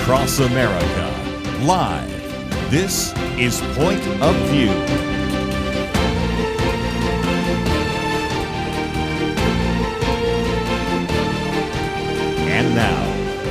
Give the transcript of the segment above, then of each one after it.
across America. Live, this is Point of View. And now,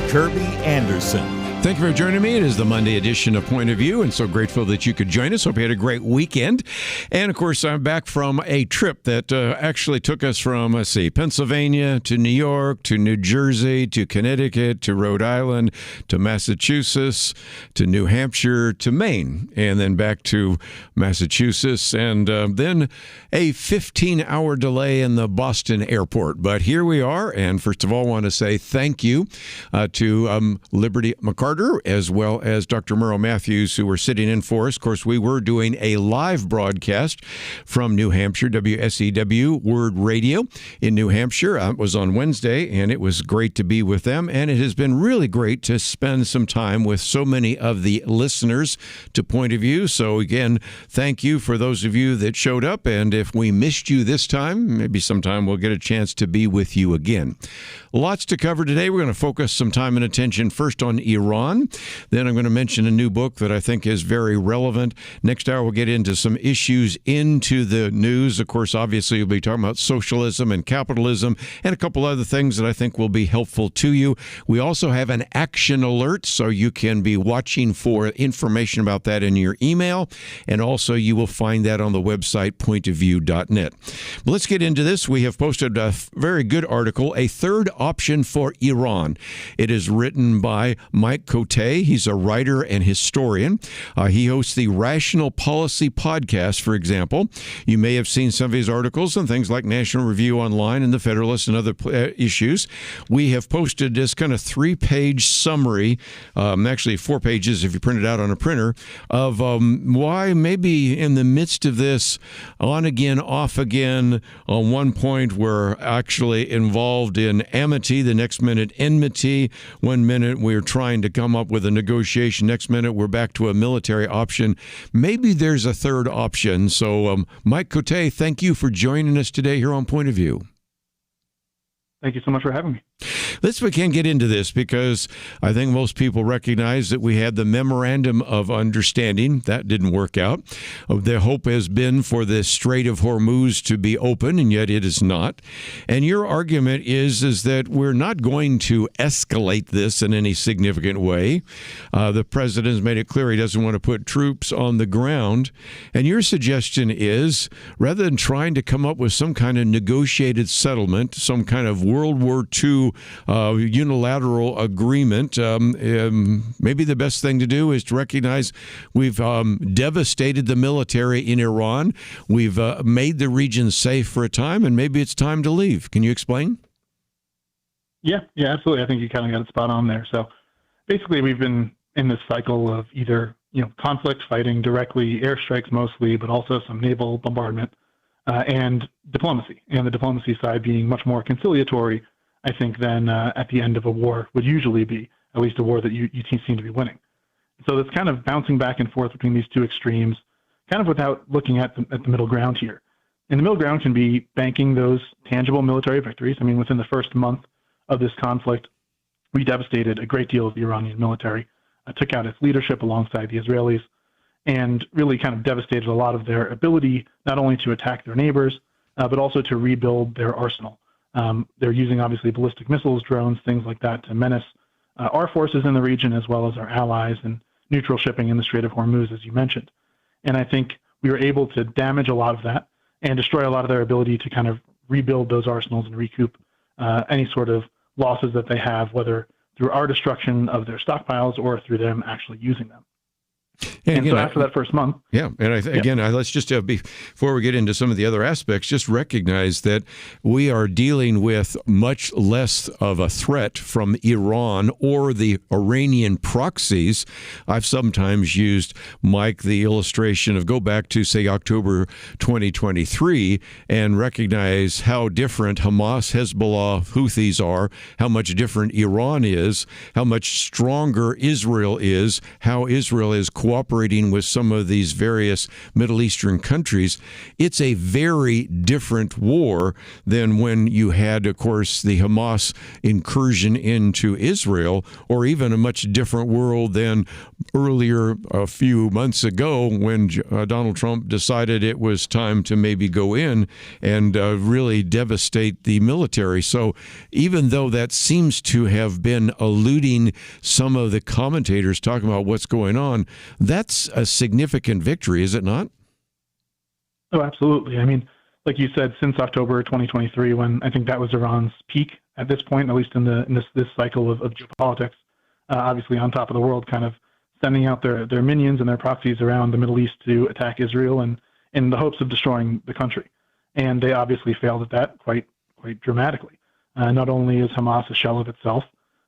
Kerby Anderson. Thank you for joining me. It is the Monday edition of Point of View, and so grateful that you could join us. Hope you had a great weekend. And, of course, I'm back from a trip that actually took us from, Pennsylvania to New York to New Jersey to Connecticut to Rhode Island to Massachusetts to New Hampshire to Maine, and then back to Massachusetts, and then a 15-hour delay in the Boston airport. But here we are, and first of all, I want to say thank you to Liberty McCarter, as well as Dr. Merle Matthews, who were sitting in for us. Of course, we were doing a live broadcast from New Hampshire, WSEW Word Radio in New Hampshire. It was on Wednesday, and it was great to be with them. And it has been really great to spend some time with so many of the listeners to Point of View. So, again, thank you for those of you that showed up. And if we missed you this time, maybe sometime we'll get a chance to be with you again. Lots to cover today. We're going to focus some time and attention first on Iran. Then I'm going to mention a new book that I think is very relevant. Next hour, we'll get into some issues into the news. Of course, obviously, we'll be talking about socialism and capitalism and a couple other things that I think will be helpful to you. We also have an action alert, so you can be watching for information about that in your email. And also, you will find that on the website, pointofview.net. But let's get into this. We have posted a very good article, A Third Option for Iran. It is written by Mike Coté. He's a writer and historian. He hosts the Rational Policy podcast, for example. You may have seen some of his articles on things like National Review Online and The Federalist and other issues. We have posted this kind of 3-page summary, actually 4 pages if you print it out on a printer, of why maybe in the midst of this on again, off again, on one point we're actually involved in amity, the next minute enmity, 1 minute we're trying to come up with a negotiation, next minute we're back to a military option. Maybe there's a third option. So, Mike Coté, thank you for joining us today here on Point of View. Thank you so much for having me. Let's begin get into this because I think most people recognize that we had the Memorandum of Understanding. That didn't work out. The hope has been for the Strait of Hormuz to be open, and yet it is not. And your argument is that we're not going to escalate this in any significant way. The president has made it clear he doesn't want to put troops on the ground. And your suggestion is, rather than trying to come up with some kind of negotiated settlement, some kind of World War II unilateral agreement, maybe the best thing to do is to recognize we've devastated the military in Iran. We've made the region safe for a time, and maybe it's time to leave. Can you explain? Yeah, absolutely. I think you kind of got it spot on there. So basically, we've been in this cycle of either conflict, fighting directly, airstrikes mostly, but also some naval bombardment, and diplomacy. And the diplomacy side being much more conciliatory, I think, than at the end of a war would usually be, at least a war that you seem to be winning. So it's kind of bouncing back and forth between these two extremes, kind of without looking at the middle ground here. And the middle ground can be banking those tangible military victories. I mean, within the first month of this conflict, we devastated a great deal of the Iranian military, took out its leadership alongside the Israelis, and really kind of devastated a lot of their ability not only to attack their neighbors, but also to rebuild their arsenal. They're using, obviously, ballistic missiles, drones, things like that to menace our forces in the region as well as our allies, and neutral shipping in the Strait of Hormuz, as you mentioned. And I think we were able to damage a lot of that and destroy a lot of their ability to kind of rebuild those arsenals and recoup any sort of losses that they have, whether through our destruction of their stockpiles or through them actually using them. And again, so after that first month. Yeah. And let's just, before we get into some of the other aspects, just recognize that we are dealing with much less of a threat from Iran or the Iranian proxies. I've sometimes used, Mike, the illustration of go back to, say, October 2023 and recognize how different Hamas, Hezbollah, Houthis are, how much different Iran is, how much stronger Israel is, how Israel is cooperating with some of these various Middle Eastern countries, it's a very different war than when you had, of course, the Hamas incursion into Israel, or even a much different world than earlier a few months ago when Donald Trump decided it was time to maybe go in and really devastate the military. So even though that seems to have been eluding some of the commentators talking about what's going on, that's a significant victory, is it not? Oh, absolutely. I mean, like you said, since October 2023, when I think that was Iran's peak at this point, at least in this cycle of geopolitics, obviously on top of the world, kind of sending out their minions and their proxies around the Middle East to attack Israel and in the hopes of destroying the country. And they obviously failed at that quite dramatically. Not only is Hamas a shell of itself,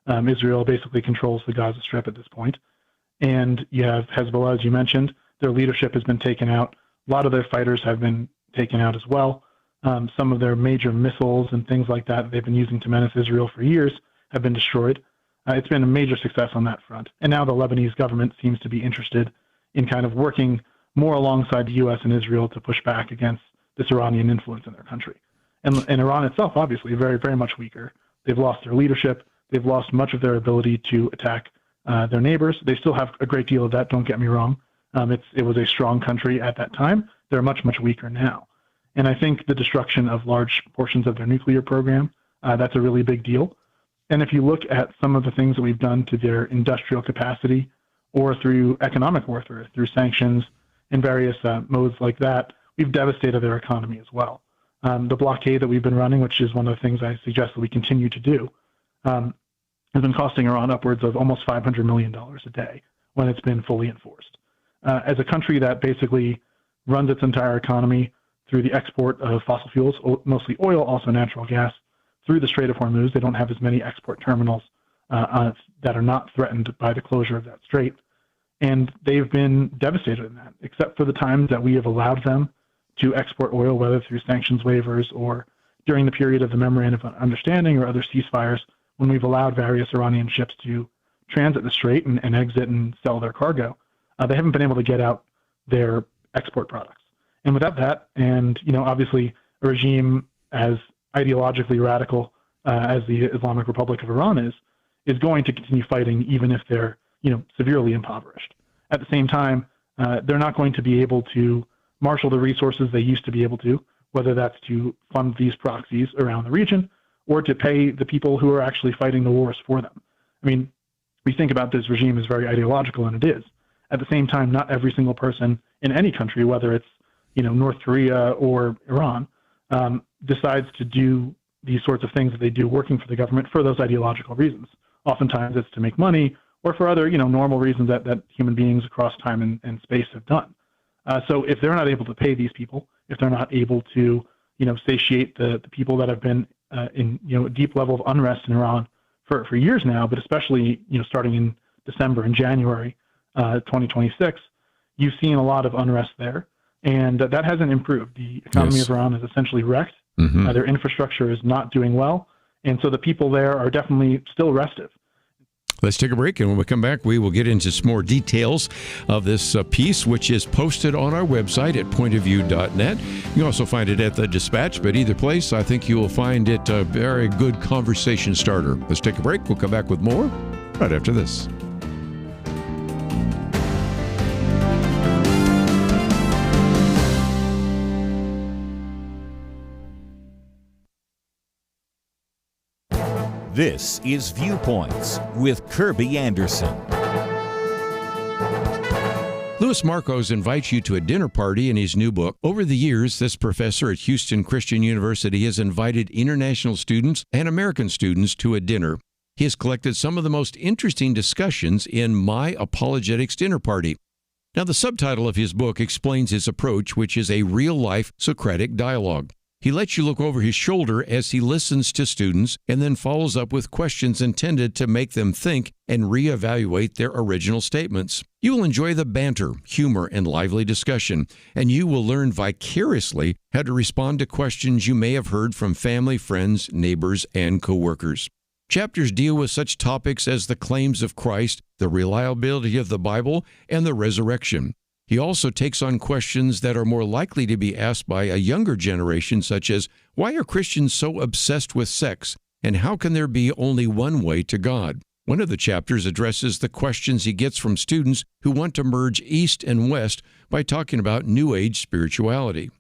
Israel basically controls the Gaza Strip at this point. And you have Hezbollah, as you mentioned, their leadership has been taken out. A lot of their fighters have been taken out as well. Some of their major missiles and things like that they've been using to menace Israel for years have been destroyed. It's been a major success on that front. And now the Lebanese government seems to be interested in kind of working more alongside the U.S. and Israel to push back against this Iranian influence in their country. And Iran itself, obviously, very, very much weaker. They've lost their leadership. They've lost much of their ability to attack their neighbors. They still have a great deal of that, don't get me wrong. It was a strong country at that time. They're much, much weaker now. And I think the destruction of large portions of their nuclear program, that's a really big deal. And if you look at some of the things that we've done to their industrial capacity or through economic warfare, through sanctions and various modes like that, we've devastated their economy as well. The blockade that we've been running, which is one of the things I suggest that we continue to do, has been costing Iran upwards of almost $500 million a day when it's been fully enforced. As a country that basically runs its entire economy through the export of fossil fuels, mostly oil, also natural gas, through the Strait of Hormuz, they don't have as many export terminals that are not threatened by the closure of that strait. And they've been devastated in that, except for the times that we have allowed them to export oil, whether through sanctions waivers or during the period of the Memorandum of Understanding or other ceasefires, when we've allowed various Iranian ships to transit the strait and exit and sell their cargo. They haven't been able to get out their export products. And without that, and obviously a regime as ideologically radical as the Islamic Republic of Iran is going to continue fighting even if they're severely impoverished. At the same time, they're not going to be able to marshal the resources they used to be able to, whether that's to fund these proxies around the region or to pay the people who are actually fighting the wars for them. I mean, we think about this regime as very ideological, and it is. At the same time, not every single person in any country, whether it's North Korea or Iran, decides to do these sorts of things that they do working for the government for those ideological reasons. Oftentimes it's to make money or for other normal reasons that human beings across time and space have done. So if they're not able to pay these people, if they're not able to satiate the people that have been in a deep level of unrest in Iran for years now, but especially starting in December and January 2026, you've seen a lot of unrest there, and that hasn't improved. The economy of Iran is essentially wrecked. Mm-hmm. Their infrastructure is not doing well, and so the people there are definitely still restive. Let's take a break, and when we come back, we will get into some more details of this piece, which is posted on our website at pointofview.net. You can also find it at the Dispatch, but either place, I think you will find it a very good conversation starter. Let's take a break. We'll come back with more right after this. This is Viewpoints with Kerby Anderson. Louis Marcos invites you to a dinner party in his new book. Over the years, this professor at Houston Christian University has invited international students and American students to a dinner. He has collected some of the most interesting discussions in My Apologetics Dinner Party. Now, the subtitle of his book explains his approach, which is a real-life Socratic dialogue. He lets you look over his shoulder as he listens to students and then follows up with questions intended to make them think and reevaluate their original statements. You will enjoy the banter, humor, and lively discussion, and you will learn vicariously how to respond to questions you may have heard from family, friends, neighbors, and coworkers. Chapters deal with such topics as the claims of Christ, the reliability of the Bible, and the resurrection. He also takes on questions that are more likely to be asked by a younger generation, such as, why are Christians so obsessed with sex, and how can there be only one way to God? One of the chapters addresses the questions he gets from students who want to merge East and West by talking about New Age spirituality.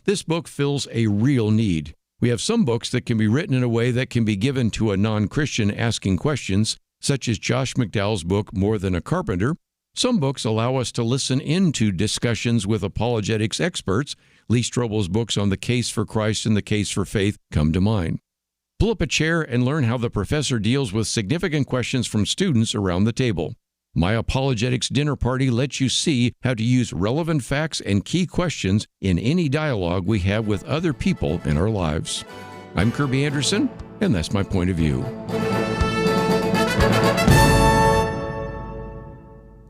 This book fills a real need. We have some books that can be written in a way that can be given to a non-Christian asking questions, such as Josh McDowell's book, More Than a Carpenter. Some books allow us to listen into discussions with apologetics experts. Lee Strobel's books on the case for Christ and the case for faith come to mind. Pull up a chair and learn how the professor deals with significant questions from students around the table. My Apologetics Dinner Party lets you see how to use relevant facts and key questions in any dialogue we have with other people in our lives. I'm Kerby Anderson, and that's my point of view.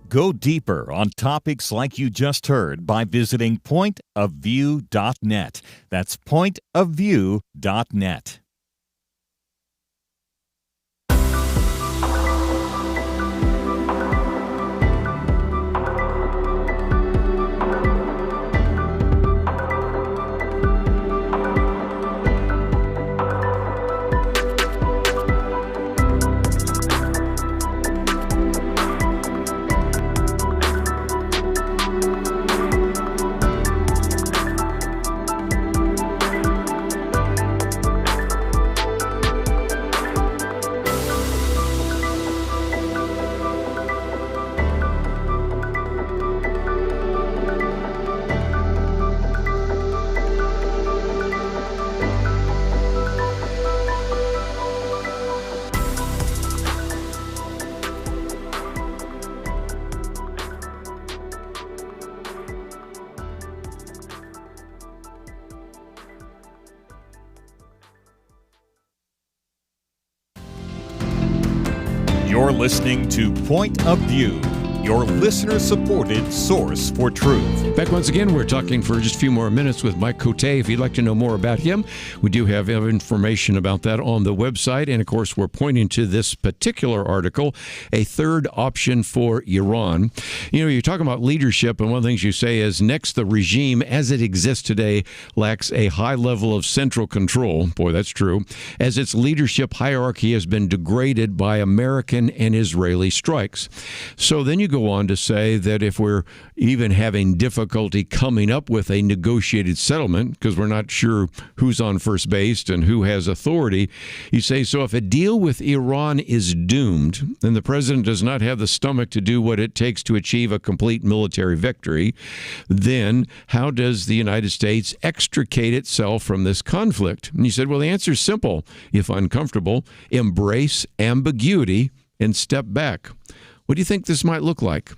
Go deeper on topics like you just heard by visiting pointofview.net. That's pointofview.net. You're listening to Point of View, your listener-supported source for truth. Back once again, we're talking for just a few more minutes with Mike Coté. If you'd like to know more about him, we do have information about that on the website. And, of course, we're pointing to this particular article, a third option for Iran. You know, you're talking about leadership, and one of the things you say is, next, the regime as it exists today lacks a high level of central control. Boy, that's true. As its leadership hierarchy has been degraded by American and Israeli strikes. So then you go on to say that if we're even having difficulty coming up with a negotiated settlement, because we're not sure who's on first base and who has authority, you say, so if a deal with Iran is doomed, then the president does not have the stomach to do what it takes to achieve a complete military victory, then how does the United States extricate itself from this conflict? And you said, well, the answer is simple. If uncomfortable, embrace ambiguity and step back. What do you think this might look like?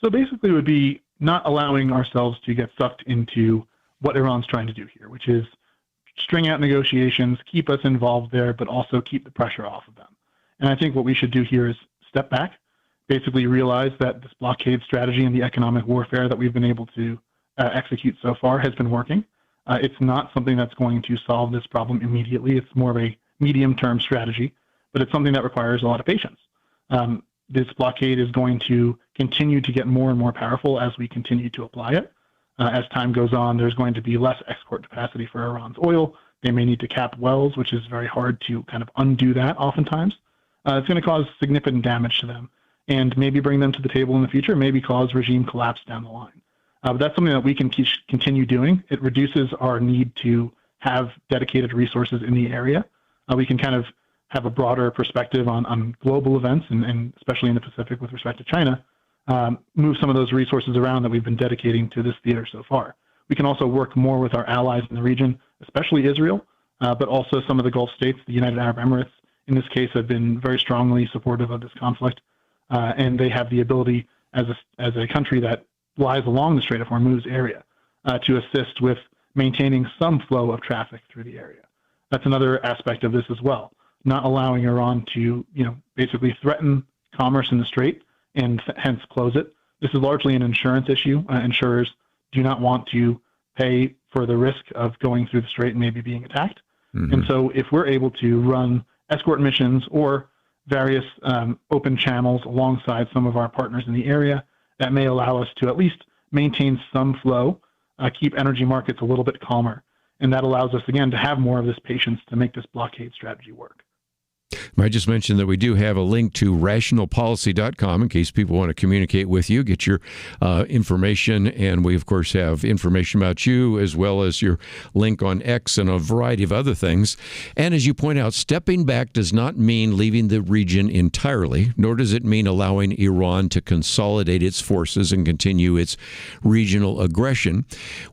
So basically it would be not allowing ourselves to get sucked into what Iran's trying to do here, which is string out negotiations, keep us involved there, but also keep the pressure off of them. And I think what we should do here is step back, basically realize that this blockade strategy and the economic warfare that we've been able to execute so far has been working. It's not something that's going to solve this problem immediately. It's more of a medium-term strategy, but it's something that requires a lot of patience. This blockade is going to continue to get more and more powerful as we continue to apply it. As time goes on, there's going to be less export capacity for Iran's oil. They may need to cap wells, which is very hard to kind of undo that oftentimes. It's going to cause significant damage to them and maybe bring them to the table in the future, maybe cause regime collapse down the line. But that's something that we can continue doing. It reduces our need to have dedicated resources in the area. We can kind of have a broader perspective on global events, and especially in the Pacific with respect to China, move some of those resources around that we've been dedicating to this theater so far. We can also work more with our allies in the region, especially Israel, but also some of the Gulf states. The United Arab Emirates, in this case, have been very strongly supportive of this conflict, and they have the ability, as a country that lies along the Strait of Hormuz area, to assist with maintaining some flow of traffic through the area. That's another aspect of this as well. Not allowing Iran to, basically threaten commerce in the strait and hence close it. This is largely an insurance issue. Insurers do not want to pay for the risk of going through the strait and maybe being attacked. And so if we're able to run escort missions or various open channels alongside some of our partners in the area, that may allow us to at least maintain some flow, keep energy markets a little bit calmer. And that allows us, again, to have more of this patience to make this blockade strategy work. I just mentioned that we do have a link to rationalpolicy.com in case people want to communicate with you, get your information. And we, of course, have information about you as well as your link on X and a variety of other things. And as you point out, stepping back does not mean leaving the region entirely, nor does it mean allowing Iran to consolidate its forces and continue its regional aggression.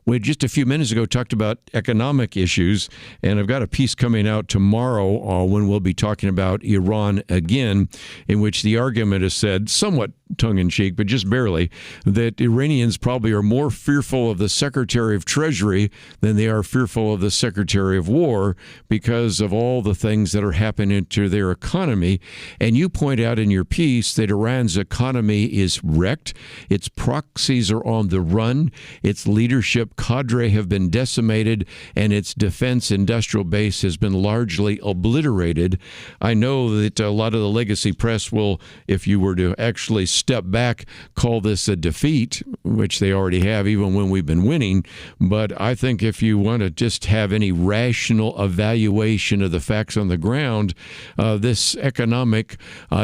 We just a few minutes ago talked about economic issues, and I've got a piece coming out tomorrow when we'll be talking about Iran again, in which the argument is said, somewhat tongue-in-cheek, but just barely, that Iranians probably are more fearful of the Secretary of Treasury than they are fearful of the Secretary of War because of all the things that are happening to their economy. And you point out in your piece that Iran's economy is wrecked, its proxies are on the run, its leadership cadre have been decimated, and its defense industrial base has been largely obliterated. I know that a lot of the legacy press will, if you were to actually step back, call this a defeat, which they already have even when we've been winning. But I think if you want to just have any rational evaluation of the facts on the ground, this economic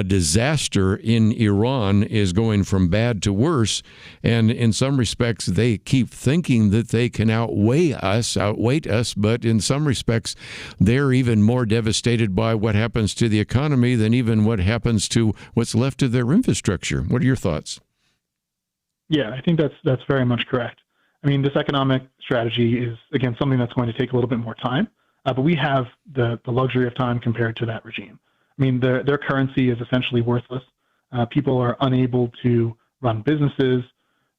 disaster in Iran is going from bad to worse. And in some respects, they keep thinking that they can outweigh us, but in some respects, they're even more devastated by what happens to the economy than even what happens to what's left of their infrastructure. What are your thoughts? Yeah, I think that's very much correct. I mean, this economic strategy is, again, something that's going to take a little bit more time, but we have the luxury of time compared to that regime. I mean, their currency is essentially worthless. People are unable to run businesses.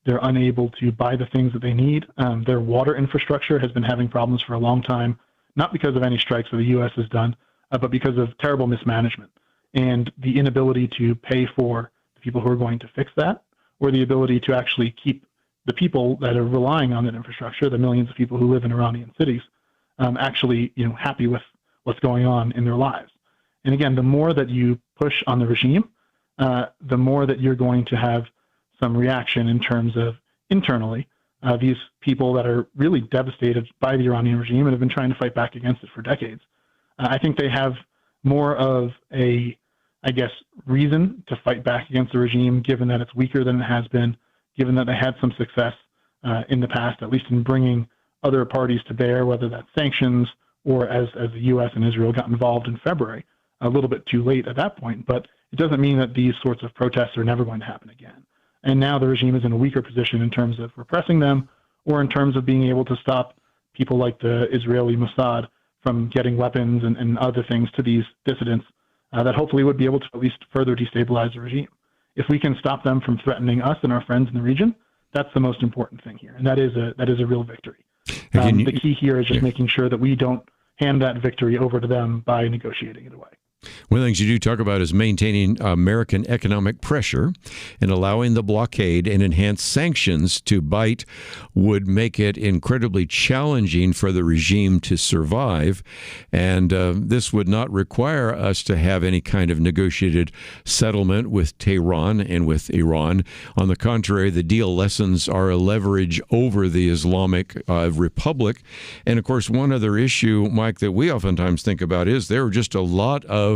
They're unable to buy the things that they need. Their water infrastructure has been having problems for a long time, not because of any strikes that the U.S. has done, but because of terrible mismanagement and the inability to pay for the people who are going to fix that, or the ability to actually keep the people that are relying on that infrastructure, the millions of people who live in Iranian cities, actually, happy with what's going on in their lives. And again, the more that you push on the regime, the more that you're going to have some reaction in terms of internally, these people that are really devastated by the Iranian regime and have been trying to fight back against it for decades. I think they have more of a, reason to fight back against the regime, given that it's weaker than it has been, given that they had some success in the past, at least in bringing other parties to bear, whether that's sanctions or as the U.S. and Israel got involved in February, a little bit too late at that point. But it doesn't mean that these sorts of protests are never going to happen again. And now the regime is in a weaker position in terms of repressing them or in terms of being able to stop people like the Israeli Mossad from getting weapons and other things to these dissidents that hopefully would be able to at least further destabilize the regime. If we can stop them from threatening us and our friends in the region, that's the most important thing here. And that is a real victory. The key here is just making sure that we don't hand that victory over to them by negotiating it away. One of the things you do talk about is maintaining American economic pressure, and allowing the blockade and enhanced sanctions to bite would make it incredibly challenging for the regime to survive. And this would not require us to have any kind of negotiated settlement with Tehran and with Iran. On the contrary, the deal lessens our leverage over the Islamic Republic. And of course, one other issue, Mike, that we oftentimes think about is there are just a lot of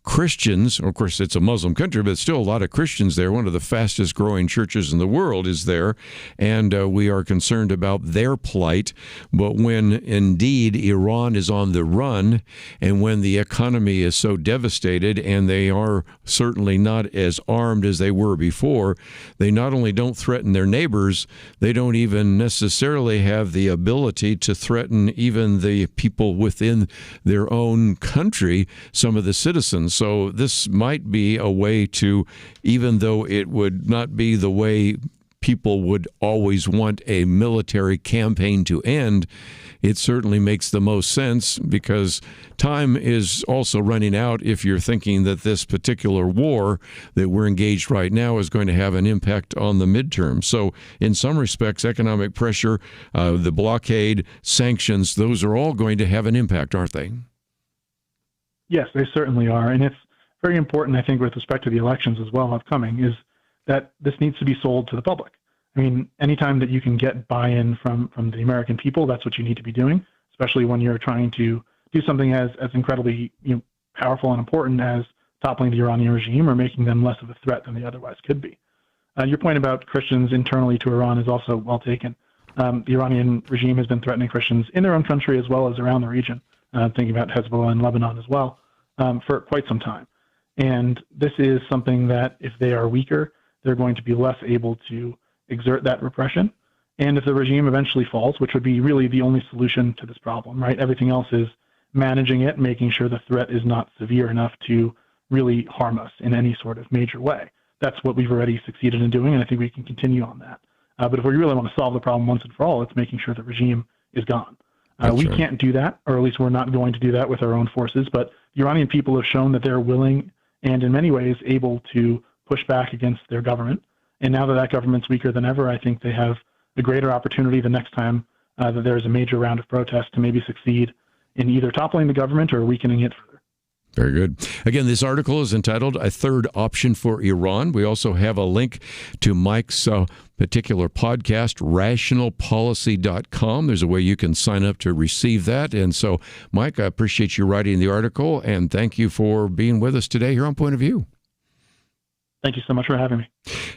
Christians. Of course, it's a Muslim country, but still a lot of Christians there. One of the fastest growing churches in the world is there, and we are concerned about their plight. But when indeed Iran is on the run, and when the economy is so devastated, and they are certainly not as armed as they were before, they not only don't threaten their neighbors, they don't even necessarily have the ability to threaten even the people within their own country, some of the citizens. So this might be a way to, even though it would not be the way people would always want a military campaign to end, it certainly makes the most sense, because time is also running out if you're thinking that this particular war that we're engaged right now is going to have an impact on the midterm. So in some respects, economic pressure, the blockade, sanctions, those are all going to have an impact, aren't they? Yes, they certainly are. And it's very important, I think, with respect to the elections as well upcoming, is that this needs to be sold to the public. I mean, anytime that you can get buy-in from the American people, that's what you need to be doing, especially when you're trying to do something as incredibly powerful and important as toppling the Iranian regime or making them less of a threat than they otherwise could be. Your point about Christians internally to Iran is also well taken. The Iranian regime has been threatening Christians in their own country as well as around the region, thinking about Hezbollah in Lebanon as well, for quite some time. And this is something that if they are weaker, they're going to be less able to exert that repression. And if the regime eventually falls, which would be really the only solution to this problem, right? Everything else is managing it, making sure the threat is not severe enough to really harm us in any sort of major way. That's what we've already succeeded in doing, and I think we can continue on that. But if we really want to solve the problem once and for all, it's making sure the regime is gone. We can't do that, or at least we're not going to do that with our own forces, but the Iranian people have shown that they're willing and in many ways able to push back against their government. And now that that government's weaker than ever, I think they have a greater opportunity the next time that there's a major round of protests to maybe succeed in either toppling the government or weakening it further. Very good. Again, this article is entitled A Third Option for Iran. We also have a link to Mike's particular podcast, rationalpolicy.com. There's a way you can sign up to receive that. And so, Mike, I appreciate you writing the article, and thank you for being with us today here on Point of View. Thank you so much for having me.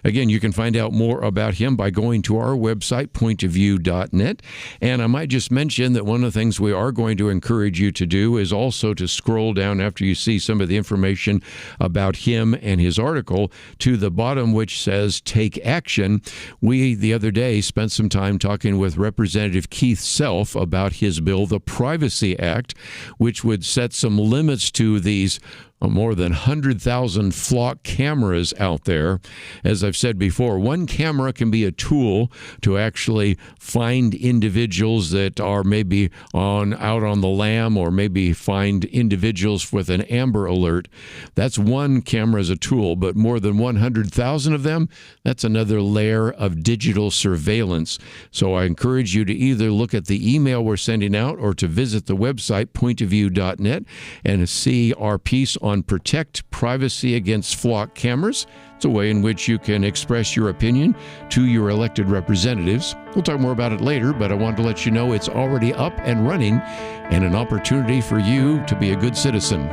Again, you can find out more about him by going to our website, pointofview.net. And I might just mention that one of the things we are going to encourage you to do is also to scroll down after you see some of the information about him and his article to the bottom, which says Take Action. We, the other day, spent some time talking with Representative Keith Self about his bill, the Privacy Act, which would set some limits to these more than 100,000 flock cameras out there. As I've said before, one camera can be a tool to actually find individuals that are maybe out on the lam, or maybe find individuals with an Amber Alert. That's one camera as a tool, but more than 100,000 of them, that's another layer of digital surveillance. So I encourage you to either look at the email we're sending out or to visit the website, pointofview.net, and see our piece on Protect Privacy Against Flock Cameras. It's a way in which you can express your opinion to your elected representatives. We'll talk more about it later, but I wanted to let you know it's already up and running and an opportunity for you to be a good citizen.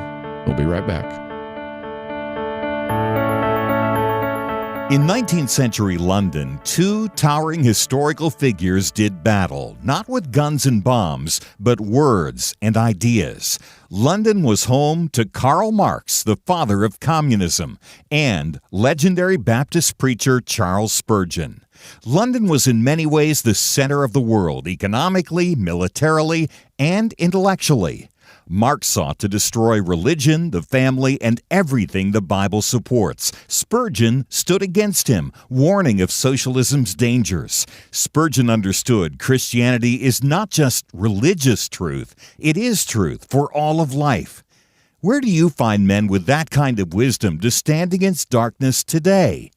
We'll be right back. In 19th century London, two towering historical figures did battle, not with guns and bombs, but words and ideas. London was home to Karl Marx, the father of communism, and legendary Baptist preacher Charles Spurgeon. London was in many ways the center of the world, economically, militarily, and intellectually. Marx sought to destroy religion, the family, and everything the Bible supports. Spurgeon stood against him, warning of socialism's dangers. Spurgeon understood Christianity is not just religious truth, it is truth for all of life. Where do you find men with that kind of wisdom to stand against darkness today?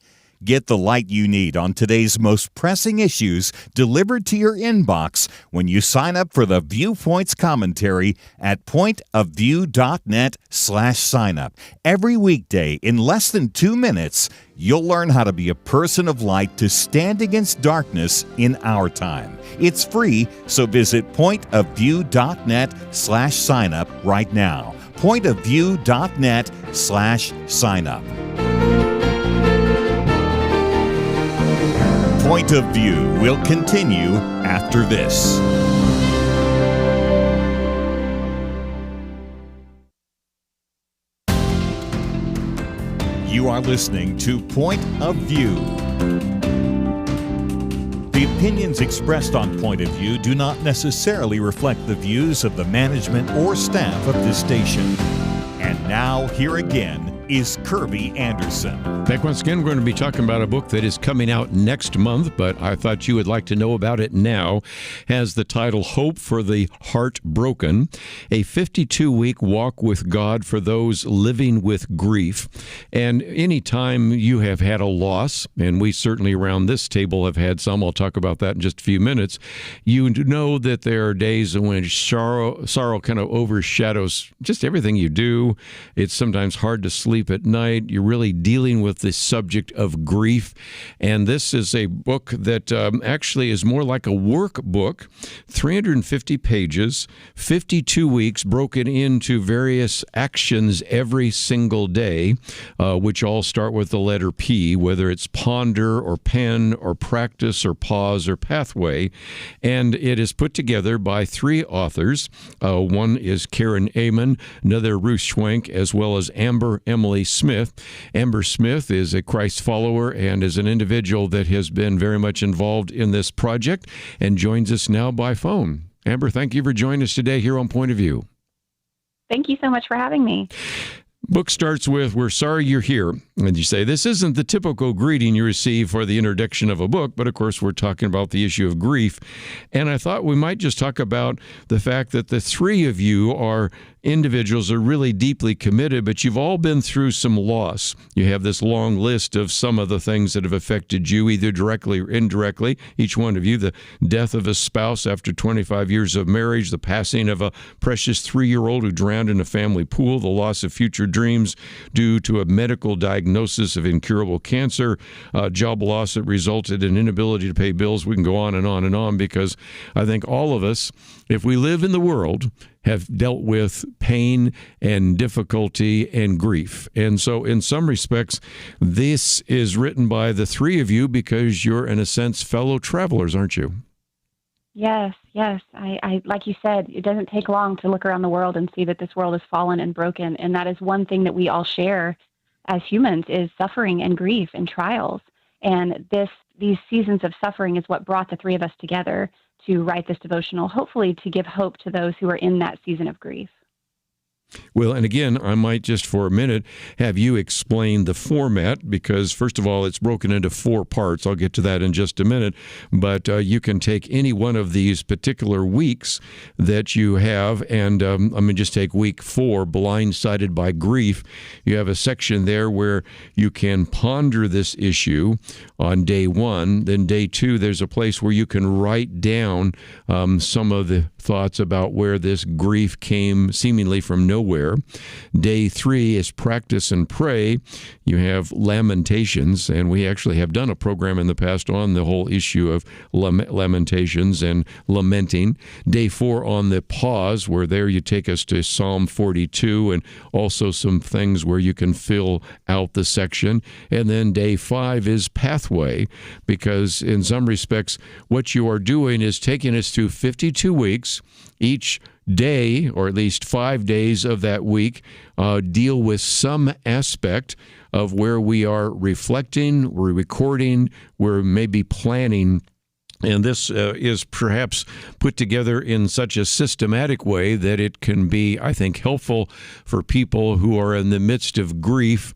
Get the light you need on today's most pressing issues delivered to your inbox when you sign up for the Viewpoints commentary at pointofview.net/signup. Every weekday, in less than 2 minutes, you'll learn how to be a person of light to stand against darkness in our time. It's free, so visit pointofview.net/signup right now. pointofview.net/signup. Point of View will continue after this. You are listening to Point of View. The opinions expressed on Point of View do not necessarily reflect the views of the management or staff of this station. And now, here again is Kerby Anderson. Back once again, we're going to be talking about a book that is coming out next month, but I thought you would like to know about it now. Has the title Hope for the Heartbroken, a 52-week walk with God for those living with grief. And anytime you have had a loss, and we certainly around this table have had some, I'll talk about that in just a few minutes, you know that there are days when sorrow kind of overshadows just everything you do. It's sometimes hard to sleep at night. You're really dealing with the subject of grief. And this is a book that actually is more like a workbook, 350 pages, 52 weeks broken into various actions every single day, which all start with the letter P, whether it's ponder or pen or practice or pause or pathway. And it is put together by three authors. One is Karen Amon, another Ruth Schwenk, as well as Amber Emily Smith. Amber Smith is a Christ follower and is an individual that has been very much involved in this project and joins us now by phone. Amber, thank you for joining us today here on Point of View. Thank you so much for having me. Book starts with, "We're sorry you're here." And you say, this isn't the typical greeting you receive for the introduction of a book, but of course we're talking about the issue of grief. And I thought we might just talk about the fact that the three of you are individuals are really deeply committed, but you've all been through some loss. You have this long list of some of the things that have affected you, either directly or indirectly, each one of you: the death of a spouse after 25 years of marriage, the passing of a precious 3-year-old who drowned in a family pool, the loss of future dreams due to a medical diagnosis of incurable cancer, job loss that resulted in inability to pay bills. We can go on and on and on, because I think all of us, if we live in the world, have dealt with pain and difficulty and grief. And so in some respects, this is written by the three of you because you're, in a sense, fellow travelers, aren't you? Yes. I like you said, it doesn't take long to look around the world and see that this world is fallen and broken. And that is one thing that we all share as humans, is suffering and grief and trials. And these seasons of suffering is what brought the three of us together to write this devotional, hopefully to give hope to those who are in that season of grief. Well, and again, I might just for a minute have you explain the format, because first of all, it's broken into 4 parts. I'll get to that in just a minute. But you can take any one of these particular weeks that you have, and I'm going to just take week 4, Blindsided by Grief. You have a section there where you can ponder this issue on day 1. Then day 2, there's a place where you can write down some of the thoughts about where this grief came seemingly from nowhere. Day 3 is Practice and Pray. You have Lamentations, and we actually have done a program in the past on the whole issue of lamentations and lamenting. Day 4 on the Pause, where there you take us to Psalm 42, and also some things where you can fill out the section. And then day 5 is Pathway, because in some respects, what you are doing is taking us through 52 weeks. Each day, or at least 5 days of that week, deal with some aspect of where we are reflecting, we're recording, we're maybe planning. And this is perhaps put together in such a systematic way that it can be, I think, helpful for people who are in the midst of grief,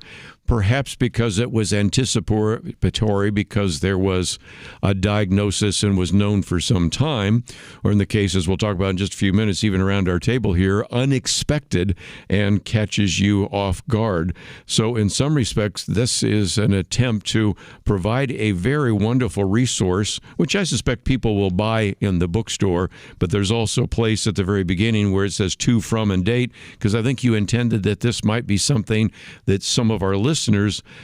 perhaps because it was anticipatory, because there was a diagnosis and was known for some time, or in the cases we'll talk about in just a few minutes, even around our table here, unexpected and catches you off guard. So in some respects, this is an attempt to provide a very wonderful resource, which I suspect people will buy in the bookstore, but there's also a place at the very beginning where it says to, from, and date, because I think you intended that this might be something that some of our listeners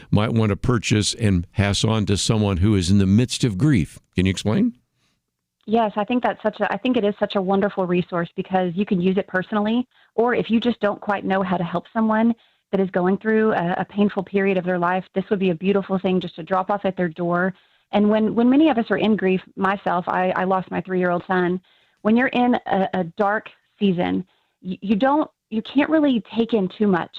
might want to purchase and pass on to someone who is in the midst of grief. Can you explain? Yes, I think it is such a wonderful resource, because you can use it personally, or if you just don't quite know how to help someone that is going through a painful period of their life, this would be a beautiful thing just to drop off at their door. And when many of us are in grief, myself, I lost my 3-year-old son. When you're in a dark season, you can't really take in too much.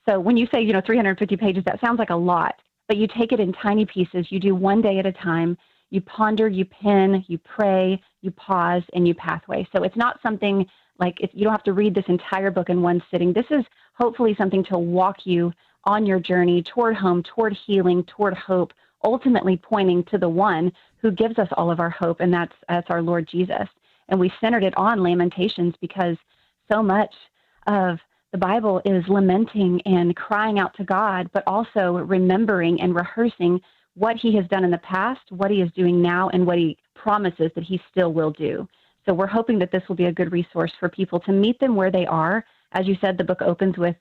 So when you say, 350 pages, that sounds like a lot, but you take it in tiny pieces. You do one day at a time. You ponder, you pen, you pray, you pause, and you pathway. So it's not something like you don't have to read this entire book in one sitting. This is hopefully something to walk you on your journey toward home, toward healing, toward hope, ultimately pointing to the one who gives us all of our hope, and that's our Lord Jesus. And we centered it on Lamentations because so much of the Bible is lamenting and crying out to God, but also remembering and rehearsing what he has done in the past, what he is doing now, and what he promises that he still will do. So we're hoping that this will be a good resource for people to meet them where they are. As you said, the book opens with,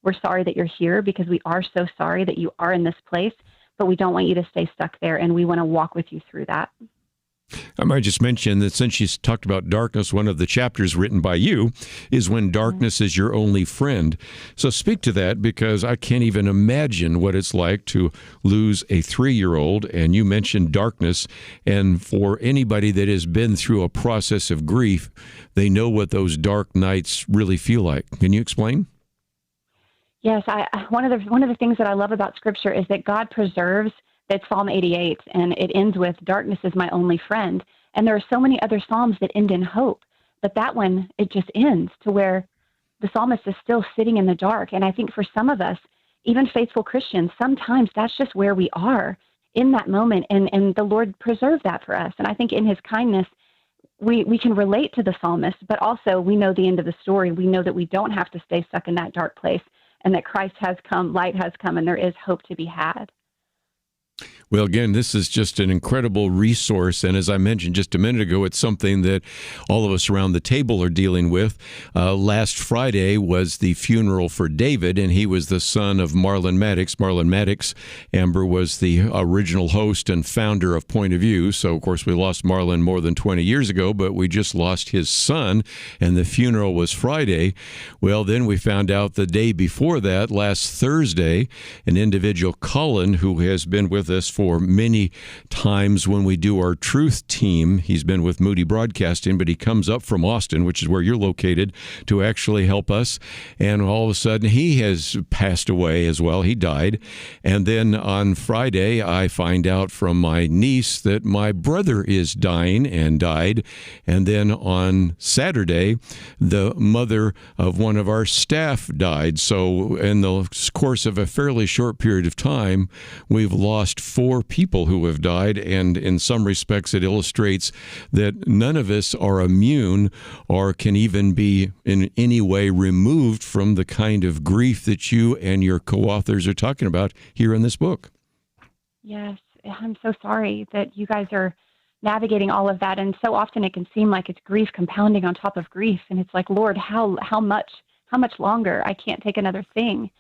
we're sorry that you're here because we are so sorry that you are in this place, but we don't want you to stay stuck there, and we want to walk with you through that. I might just mention that since you talked about darkness, one of the chapters written by you is When Darkness is Your Only Friend. So speak to that, because I can't even imagine what it's like to lose a 3-year-old. And you mentioned darkness. And for anybody that has been through a process of grief, they know what those dark nights really feel like. Can you explain? Yes, one of the things that I love about Scripture is that God preserves. That's Psalm 88, and it ends with, darkness is my only friend. And there are so many other Psalms that end in hope, but that one, it just ends to where the psalmist is still sitting in the dark. And I think for some of us, even faithful Christians, sometimes that's just where we are in that moment, and the Lord preserved that for us. And I think in his kindness, we can relate to the psalmist, but also we know the end of the story. We know that we don't have to stay stuck in that dark place, and that Christ has come, light has come, and there is hope to be had. Well, again, this is just an incredible resource. And as I mentioned just a minute ago, it's something that all of us around the table are dealing with. Last Friday was the funeral for David, and he was the son of Marlon Maddox. Marlon Maddox, Amber, was the original host and founder of Point of View. So, of course, we lost Marlon more than 20 years ago, but we just lost his son, and the funeral was Friday. Well, then we found out the day before that, last Thursday, an individual, Colin, who has been with us for many times when we do our Truth Team. He's been with Moody Broadcasting, but he comes up from Austin, which is where you're located, to actually help us. And all of a sudden, he has passed away as well. He died. And then on Friday, I find out from my niece that my brother is dying and died. And then on Saturday, the mother of one of our staff died. So in the course of a fairly short period of time, we've lost 4 people who have died, and in some respects it illustrates that none of us are immune or can even be in any way removed from the kind of grief that you and your co-authors are talking about here in this book. Yes, I'm so sorry that you guys are navigating all of that, and so often it can seem like it's grief compounding on top of grief, and it's like, Lord, how much longer? I can't take another thing.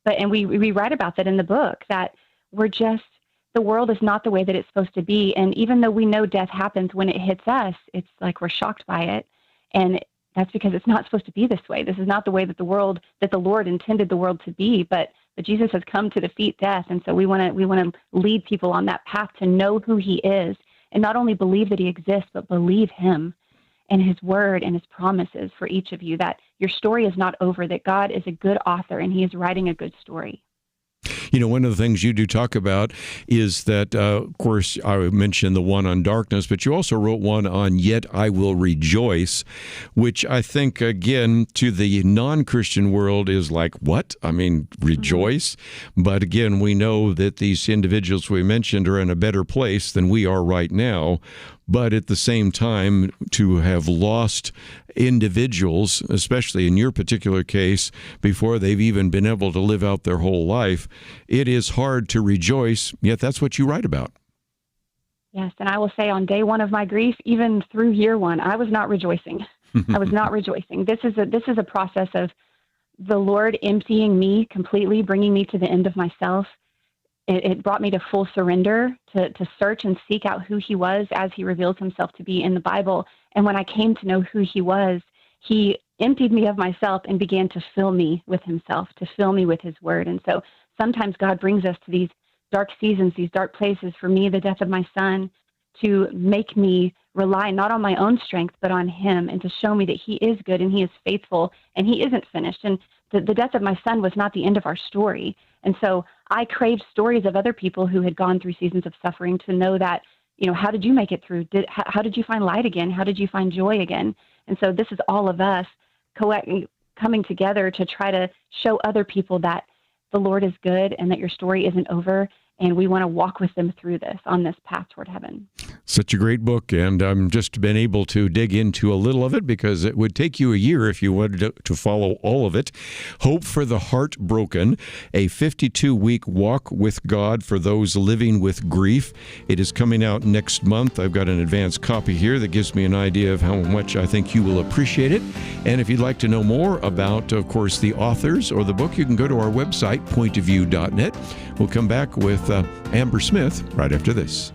And we write about that in the book, that the world is not the way that it's supposed to be. And even though we know death happens when it hits us, it's like we're shocked by it. And that's because it's not supposed to be this way. This is not the way that the Lord intended the world to be, but Jesus has come to defeat death. And so we want to lead people on that path to know who he is, and not only believe that he exists, but believe him and his word and his promises for each of you, that your story is not over, that God is a good author and he is writing a good story. You know, one of the things you do talk about is that, of course, I mentioned the one on darkness, but you also wrote one on Yet I Will Rejoice, which I think, again, to the non-Christian world is like, what? I mean, rejoice? But again, we know that these individuals we mentioned are in a better place than we are right now. But at the same time, to have lost individuals, especially in your particular case, before they've even been able to live out their whole life, it is hard to rejoice, yet that's what you write about. Yes, and I will say on day one of my grief, even through year one, I was not rejoicing. I was not rejoicing. This is a process of the Lord emptying me completely, bringing me to the end of myself. It brought me to full surrender, to search and seek out who he was as he reveals himself to be in the Bible. And when I came to know who he was, he emptied me of myself and began to fill me with himself, to fill me with his word. And so sometimes God brings us to these dark seasons, these dark places. For me, the death of my son, to make me rely not on my own strength, but on him, and to show me that he is good and he is faithful and he isn't finished. And the death of my son was not the end of our story. And so I craved stories of other people who had gone through seasons of suffering, to know that, you know, how did you make it through? How did you find light again? How did you find joy again? And so this is all of us coming together to try to show other people that the Lord is good and that your story isn't over. And we want to walk with them through this, on this path toward heaven. Such a great book, and I'm just been able to dig into a little of it because it would take you a year if you wanted to follow all of it. Hope for the Heartbroken, a 52-week walk with God for those living with grief. It is coming out next month. I've got an advanced copy here that gives me an idea of how much I think you will appreciate it. And if you'd like to know more about, of course, the authors or the book, you can go to our website, pointofview.net. We'll come back with Amber Smith right after this.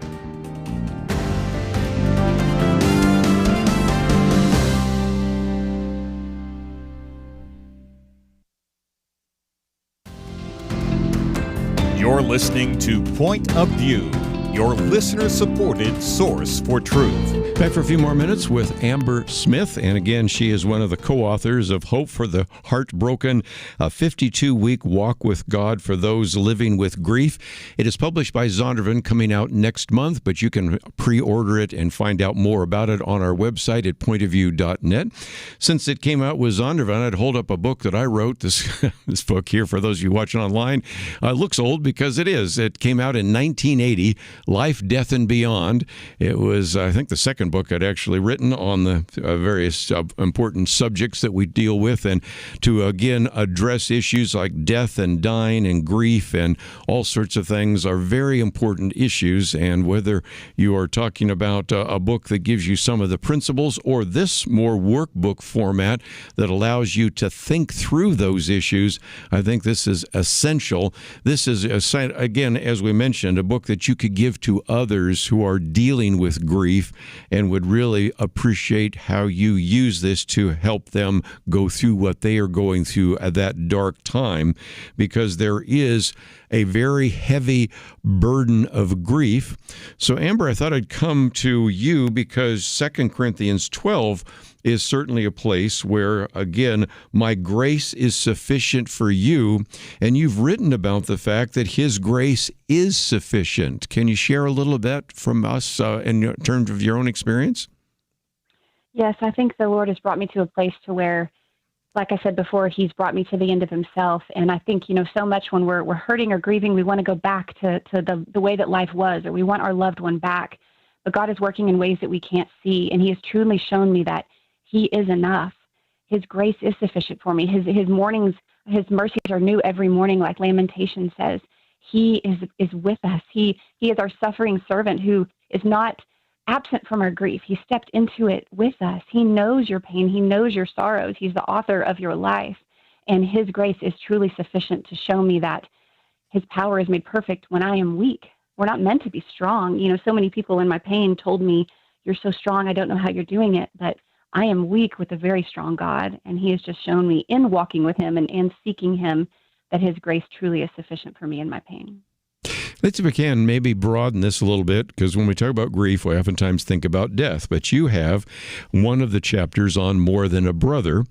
You're listening to Point of View, your listener-supported source for truth. Back for a few more minutes with Amber Smith. And again, she is one of the co-authors of Hope for the Heartbroken, a 52-week walk with God for those living with grief. It is published by Zondervan, coming out next month, but you can pre-order it and find out more about it on our website at pointofview.net. Since it came out with Zondervan, I'd hold up a book that I wrote, this book here, for those of you watching online. It looks old because it is. It came out in 1980, Life, Death, and Beyond. It was, I think, the second book I'd actually written on the various important subjects that we deal with, and to again address issues like death and dying and grief and all sorts of things are very important issues. And whether you are talking about a book that gives you some of the principles or this more workbook format that allows you to think through those issues, I think this is essential. This is, again, as we mentioned, a book that you could give to others who are dealing with grief and would really appreciate how you use this to help them go through what they are going through at that dark time, because there is a very heavy burden of grief. So, Amber, I thought I'd come to you because 2 Corinthians 12 is certainly a place where, again, my grace is sufficient for you, and you've written about the fact that His grace is sufficient. Can you share a little bit from us in terms of your own experience? Yes, I think the Lord has brought me to a place to where, like I said before, He's brought me to the end of Himself. And I think, so much when we're hurting or grieving, we want to go back to the way that life was, or we want our loved one back. But God is working in ways that we can't see, and He has truly shown me that He is enough. His grace is sufficient for me. His mornings, His mercies are new every morning, like Lamentation says. He is with us. He is our suffering servant who is not absent from our grief. He stepped into it with us. He knows your pain. He knows your sorrows. He's the author of your life. And His grace is truly sufficient to show me that His power is made perfect when I am weak. We're not meant to be strong. So many people in my pain told me, "You're so strong, I don't know how you're doing it." But I am weak with a very strong God, and He has just shown me in walking with Him and seeking Him that His grace truly is sufficient for me in my pain. Let's, if we can, maybe broaden this a little bit, because when we talk about grief, we oftentimes think about death. But you have one of the chapters on More Than a Brother,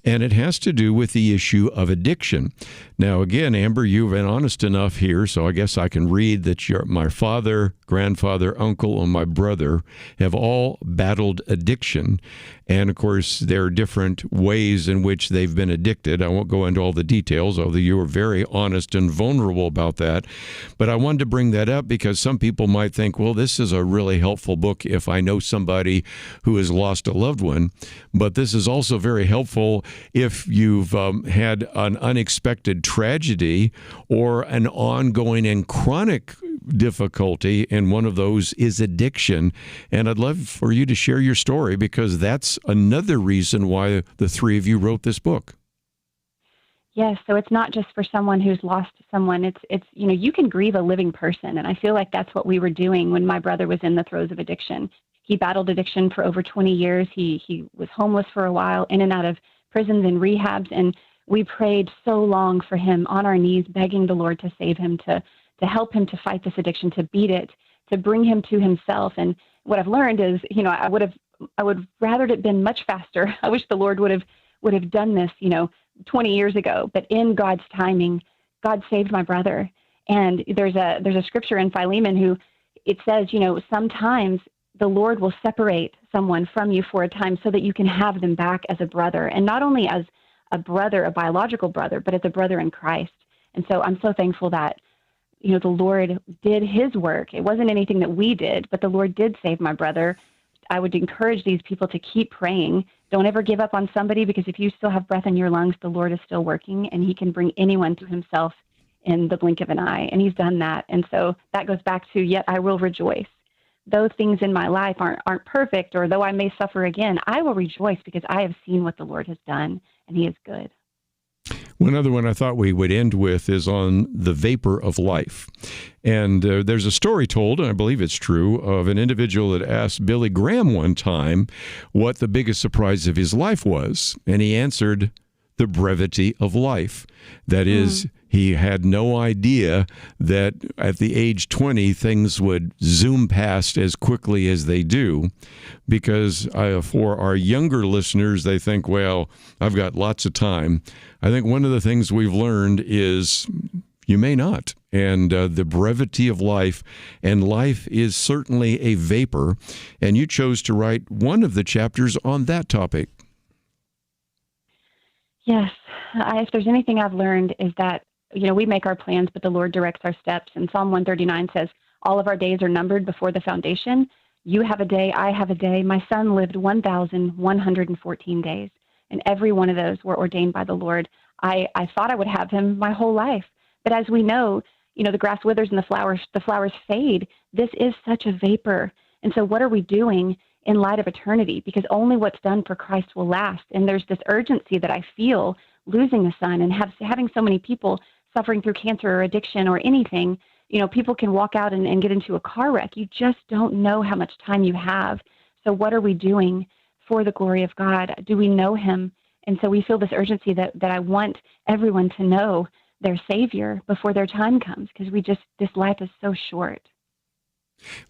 and it has to do with the issue of addiction. Now, again, Amber, you've been honest enough here, so I guess I can read that my father, grandfather, uncle, and my brother have all battled addiction. And, of course, there are different ways in which they've been addicted. I won't go into all the details, although you were very honest and vulnerable about that. But I wanted to bring that up because some people might think, well, this is a really helpful book if I know somebody who has lost a loved one. But this is also very helpful if you've had an unexpected tragedy or an ongoing and chronic difficulty, and one of those is addiction. And I'd love for you to share your story, because that's another reason why the three of you wrote this book. Yes, so it's not just for someone who's lost someone. It's you can grieve a living person, and I feel like that's what we were doing when my brother was in the throes of addiction. He battled addiction for over 20 years. He was homeless for a while, in and out of prisons and rehabs, and we prayed so long for him on our knees, begging the Lord to save him, to help him to fight this addiction, to beat it, to bring him to himself. And what I've learned is, I would rather it had been much faster. I wish the Lord would have done this, 20 years ago. But in God's timing, God saved my brother. And there's a scripture in Philemon who it says, sometimes the Lord will separate someone from you for a time so that you can have them back as a brother, and not only as a brother, a biological brother, but as a brother in Christ. And so I'm so thankful that, the Lord did his work. It wasn't anything that we did, but the Lord did save my brother. I would encourage these people to keep praying. Don't ever give up on somebody, because if you still have breath in your lungs, the Lord is still working, and he can bring anyone to himself in the blink of an eye. And he's done that. And so that goes back to, yet I will rejoice. Though things in my life aren't perfect, or though I may suffer again, I will rejoice because I have seen what the Lord has done, and he is good. One other one I thought we would end with is on the vapor of life. And there's a story told, and I believe it's true, of an individual that asked Billy Graham one time what the biggest surprise of his life was. And he answered, the brevity of life. That is, he had no idea that at the age 20, things would zoom past as quickly as they do. Because for our younger listeners, they think, well, I've got lots of time. I think one of the things we've learned is you may not. And the brevity of life, and life is certainly a vapor. And you chose to write one of the chapters on that topic. Yes. If there's anything I've learned is that, we make our plans, but the Lord directs our steps. And Psalm 139 says, all of our days are numbered before the foundation. You have a day, I have a day. My son lived 1,114 days, and every one of those were ordained by the Lord. I thought I would have him my whole life. But as we know, the grass withers and the flowers fade. This is such a vapor. And so what are we doing in light of eternity? Because only what's done for Christ will last. And there's this urgency that I feel losing a son and having so many people suffering through cancer or addiction or anything. People can walk out and get into a car wreck. You just don't know how much time you have. So what are we doing for the glory of God? Do we know him? And so we feel this urgency that I want everyone to know their Savior before their time comes, because this life is so short.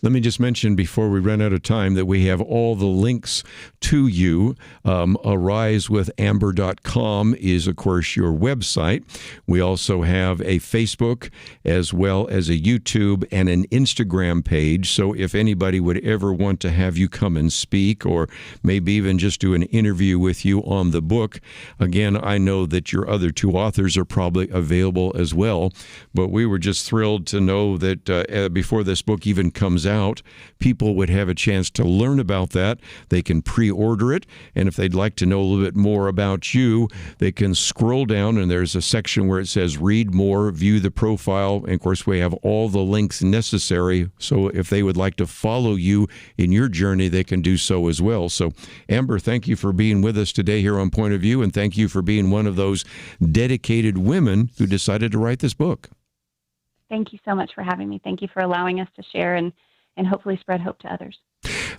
Let me just mention before we run out of time that we have all the links to you. AriseWithAmber.com is, of course, your website. We also have a Facebook as well as a YouTube and an Instagram page. So if anybody would ever want to have you come and speak, or maybe even just do an interview with you on the book, again, I know that your other two authors are probably available as well. But we were just thrilled to know that before this book even comes out, people would have a chance to learn about that. They can pre-order it, and if they'd like to know a little bit more about you, they can scroll down, and there's a section where it says read more, view the profile, and of course we have all the links necessary, so if they would like to follow you in your journey, they can do so as well. So Amber, thank you for being with us today here on Point of View, and thank you for being one of those dedicated women who decided to write this book. Thank you so much for having me. Thank you for allowing us to share and hopefully spread hope to others.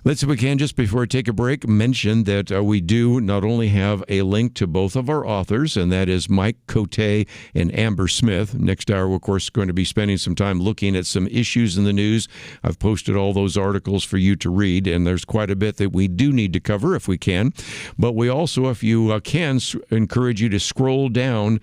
Let's, if we can, just before we take a break, mention that we do not only have a link to both of our authors, and that is Mike Coté and Amber Smith. Next hour, we're, of course, going to be spending some time looking at some issues in the news. I've posted all those articles for you to read, and there's quite a bit that we do need to cover if we can. But we also, if you can, encourage you to scroll down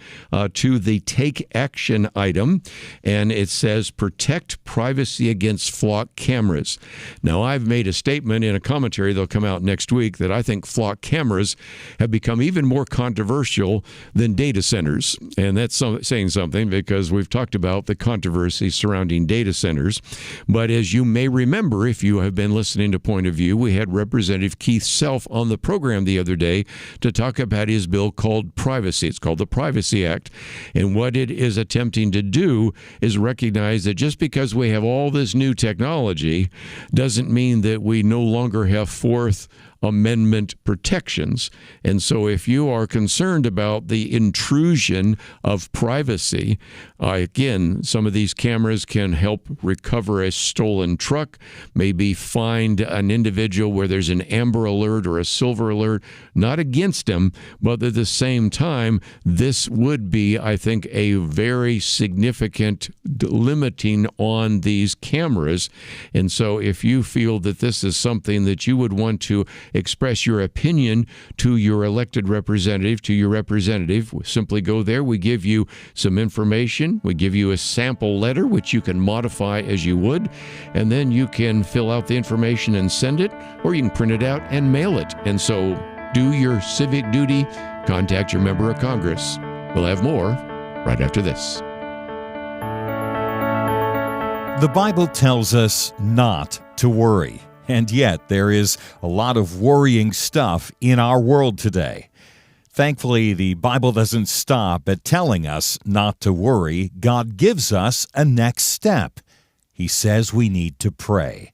to the Take Action item, and it says Protect Privacy Against Flock Cameras. Now, I've made a statement in a commentary that'll come out next week that I think flock cameras have become even more controversial than data centers. And that's saying something, because we've talked about the controversy surrounding data centers. But as you may remember, if you have been listening to Point of View, we had Representative Keith Self on the program the other day to talk about his bill called Privacy. It's called the Privacy Act. And what it is attempting to do is recognize that just because we have all this new technology doesn't mean that we no longer have Fourth Amendment protections. And so if you are concerned about the intrusion of privacy, again, some of these cameras can help recover a stolen truck, maybe find an individual where there's an amber alert or a silver alert, not against them, but at the same time, this would be, I think, a very significant limiting on these cameras. And so if you feel that this is something that you would want to express your opinion to your elected representative, simply go there. We give you some information. We give you a sample letter, which you can modify as you would, and then you can fill out the information and send it, or you can print it out and mail it. And so do your civic duty. Contact your member of Congress. We'll have more right after this. The Bible tells us not to worry, and yet there is a lot of worrying stuff in our world today. Thankfully, the Bible doesn't stop at telling us not to worry. God gives us a next step. He says we need to pray.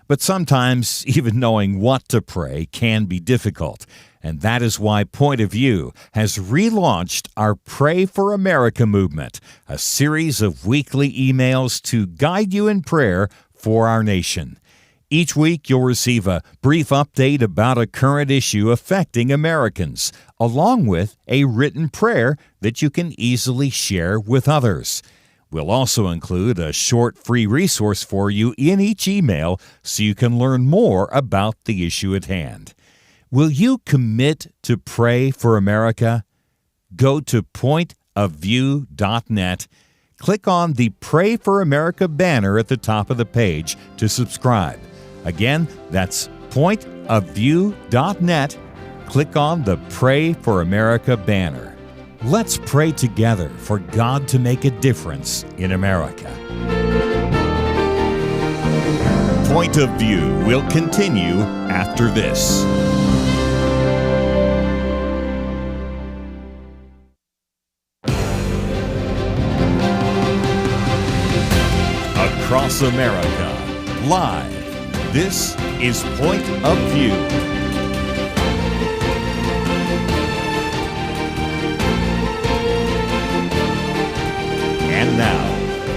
But sometimes even knowing what to pray can be difficult, and that is why Point of View has relaunched our Pray for America movement, a series of weekly emails to guide you in prayer for our nation. Each week, you'll receive a brief update about a current issue affecting Americans, along with a written prayer that you can easily share with others. We'll also include a short free resource for you in each email so you can learn more about the issue at hand. Will you commit to pray for America? Go to pointofview.net. Click on the Pray for America banner at the top of the page to subscribe. Again, that's pointofview.net. Click on the Pray for America banner. Let's pray together for God to make a difference in America. Point of View will continue after this. Across America, live. This is Point of View. And now,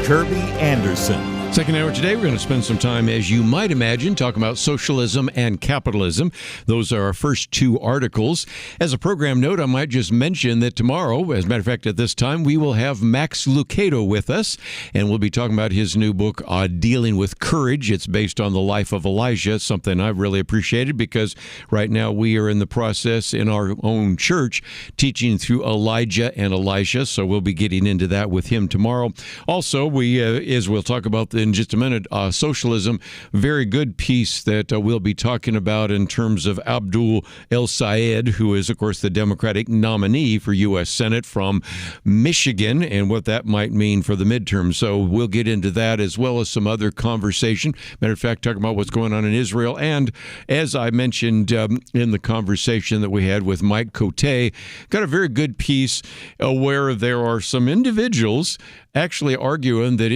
Kerby Anderson. Second hour today, we're going to spend some time, as you might imagine, talking about socialism and capitalism. Those are our first two articles. As a program note, I might just mention that tomorrow, as a matter of fact, at this time, we will have Max Lucado with us, and we'll be talking about his new book, Dealing with Courage. It's based on the life of Elijah, something I've really appreciated because right now we are in the process in our own church teaching through Elijah and Elisha, so we'll be getting into that with him tomorrow. Also, as we'll talk about in just a minute, socialism, very good piece that we'll be talking about in terms of Abdul El-Sayed, who is, of course, the Democratic nominee for U.S. Senate from Michigan, and what that might mean for the midterm. So we'll get into that as well as some other conversation. Matter of fact, talking about what's going on in Israel. And as I mentioned in the conversation that we had with Mike Coté, got a very good piece where there are some individuals actually arguing that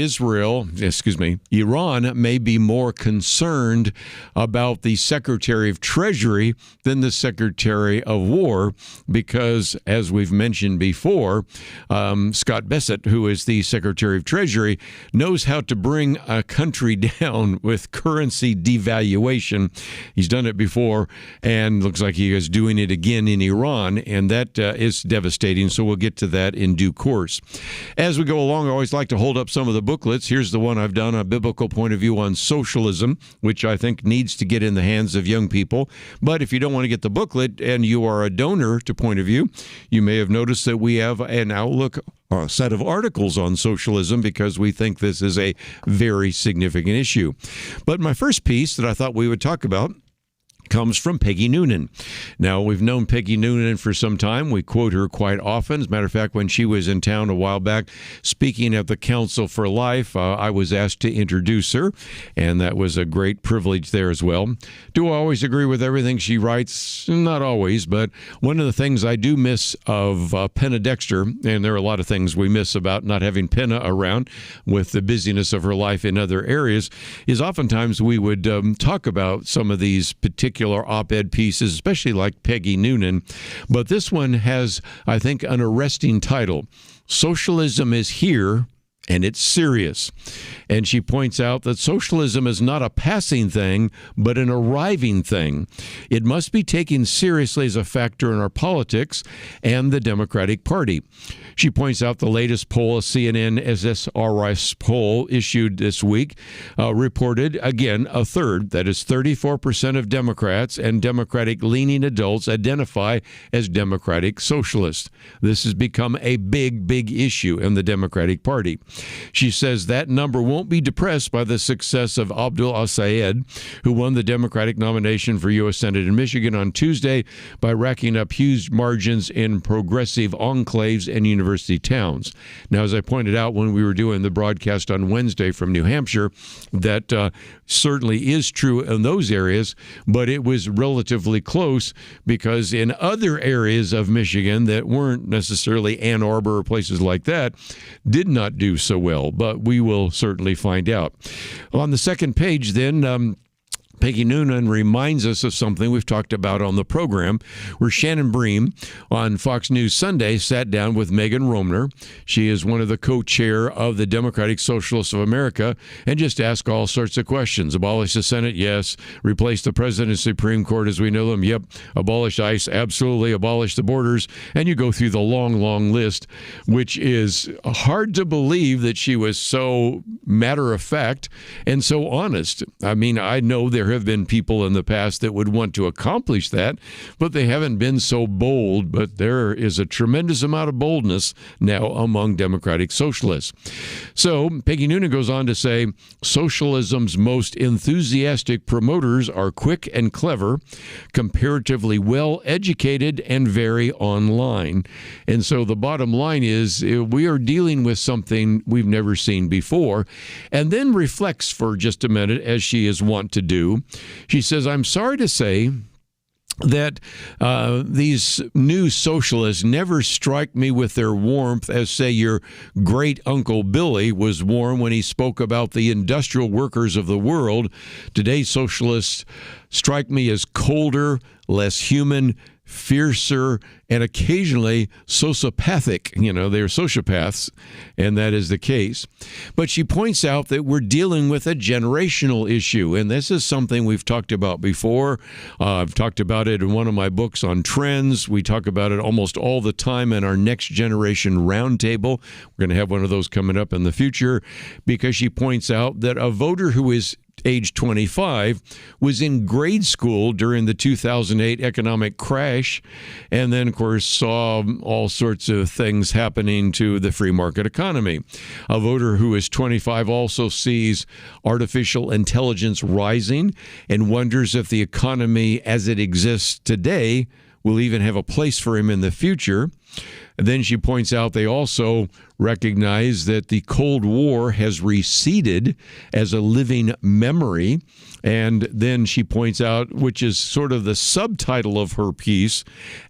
Iran may be more concerned about the Secretary of Treasury than the Secretary of War because, as we've mentioned before, Scott Bessent, who is the Secretary of Treasury, knows how to bring a country down with currency devaluation. He's done it before and looks like he is doing it again in Iran, and that is devastating, so we'll get to that in due course. As we go along, I always like to hold up some of the booklets. Here's the one I've done, A Biblical Point of View on Socialism, which I think needs to get in the hands of young people. But if you don't want to get the booklet and you are a donor to Point of View, you may have noticed that we have an Outlook set of articles on socialism because we think this is a very significant issue. But my first piece that I thought we would talk about comes from Peggy Noonan. Now, we've known Peggy Noonan for some time. We quote her quite often. As a matter of fact, when she was in town a while back speaking at the Council for Life, I was asked to introduce her, and that was a great privilege there as well. Do I always agree with everything she writes? Not always, but one of the things I do miss of Penna Dexter, and there are a lot of things we miss about not having Penna around with the busyness of her life in other areas, is oftentimes we would talk about some of these particular op-ed pieces, especially like Peggy Noonan. But this one has, I think, an arresting title. Socialism is here, and it's serious. And she points out that socialism is not a passing thing, but an arriving thing. It must be taken seriously as a factor in our politics and the Democratic Party. She points out the latest poll, a CNN SSRS poll issued this week, reported, again, a third, that is 34% of Democrats and Democratic-leaning adults identify as Democratic Socialists. This has become a big, big issue in the Democratic Party. She says that number won't be depressed by the success of Abdul Al-Sayed, who won the Democratic nomination for U.S. Senate in Michigan on Tuesday by racking up huge margins in progressive enclaves and university towns. Now, as I pointed out when we were doing the broadcast on Wednesday from New Hampshire, that certainly is true in those areas, but it was relatively close because in other areas of Michigan that weren't necessarily Ann Arbor or places like that did not do so well, but we will certainly find out. On the second page then, Peggy Noonan reminds us of something we've talked about on the program, where Shannon Bream on Fox News Sunday sat down with Megan Romner. She is one of the co-chair of the Democratic Socialists of America, and just asked all sorts of questions. Abolish the Senate? Yes. Replace the President and Supreme Court as we know them? Yep. Abolish ICE? Absolutely. Abolish the borders? And you go through the long, long list, which is hard to believe that she was so matter of fact and so honest. I mean, I know there have been people in the past that would want to accomplish that, but they haven't been so bold. But there is a tremendous amount of boldness now among Democratic socialists. So Peggy Noonan goes on to say, socialism's most enthusiastic promoters are quick and clever, comparatively well-educated, and very online. And so the bottom line is we are dealing with something we've never seen before, and then reflects for just a minute, as she is wont to do. She says, I'm sorry to say that these new socialists never strike me with their warmth as, say, your great Uncle Billy was warm when he spoke about the industrial workers of the world. Today's socialists strike me as colder, less human, fiercer, and occasionally sociopathic. You know, they're sociopaths, and that is the case. But she points out that we're dealing with a generational issue, and this is something we've talked about before. I've talked about it in one of my books on trends. We talk about it almost all the time in our Next Generation Roundtable. We're going to have one of those coming up in the future, because she points out that a voter who is age 25 was in grade school during the 2008 economic crash, and then, of course, saw all sorts of things happening to the free market economy. A voter who is 25 also sees artificial intelligence rising and wonders if the economy as it exists today will even have a place for him in the future. And then she points out they also recognize that the Cold War has receded as a living memory. And then she points out, which is sort of the subtitle of her piece,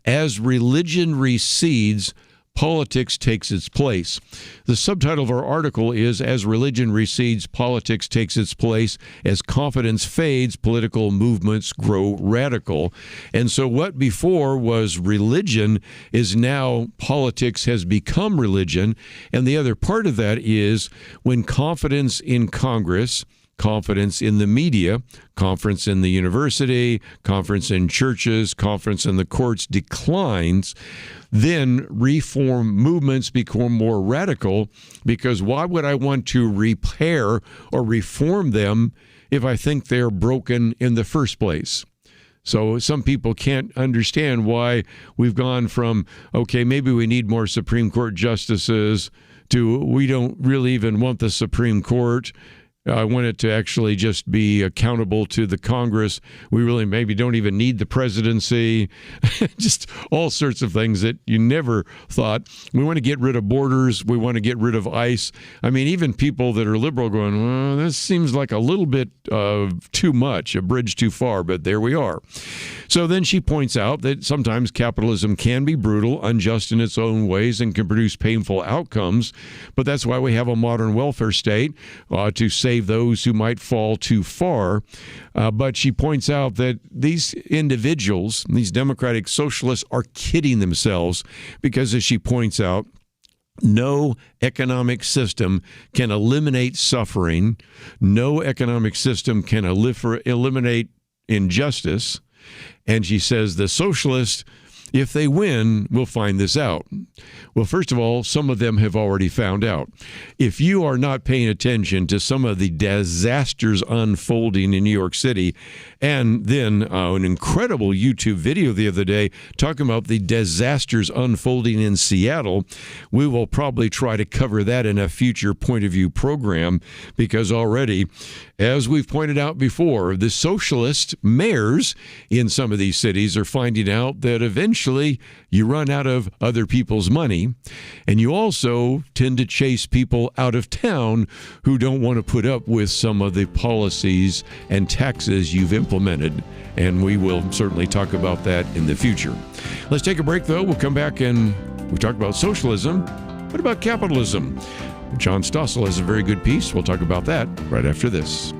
as religion recedes, politics takes its place. The subtitle of our article is, as religion recedes, politics takes its place. As confidence fades, political movements grow radical. And so what before was religion is now politics has become religion. And the other part of that is when confidence in Congress, confidence in the media, confidence in the university, confidence in churches, confidence in the courts declines, then reform movements become more radical, because why would I want to repair or reform them if I think they're broken in the first place? So some people can't understand why we've gone from, okay, maybe we need more Supreme Court justices, to we don't really even want the Supreme Court. I want it to actually just be accountable to the Congress. We really maybe don't even need the presidency. Just all sorts of things that you never thought. We want to get rid of borders. We want to get rid of ICE. I mean, even people that are liberal going, well, this seems like a little bit too much, a bridge too far, but there we are. So then she points out that sometimes capitalism can be brutal, unjust in its own ways, and can produce painful outcomes. But that's why we have a modern welfare state to save those who might fall too far. But she points out that these individuals, these democratic socialists, are kidding themselves because, as she points out, no economic system can eliminate suffering. No economic system can eliminate injustice. And she says the socialist If they win, we'll find this out. Well, first of all, some of them have already found out. If you are not paying attention to some of the disasters unfolding in New York City, and then an incredible YouTube video the other day talking about the disasters unfolding in Seattle, we will probably try to cover that in a future Point of View program, because already, as we've pointed out before, the socialist mayors in some of these cities are finding out that eventually you run out of other people's money, and you also tend to chase people out of town who don't want to put up with some of the policies and taxes you've implemented. And we will certainly talk about that in the future. Let's take a break, though. We'll come back and we'll talk about socialism. What about capitalism? John Stossel has a very good piece. We'll talk about that right after this.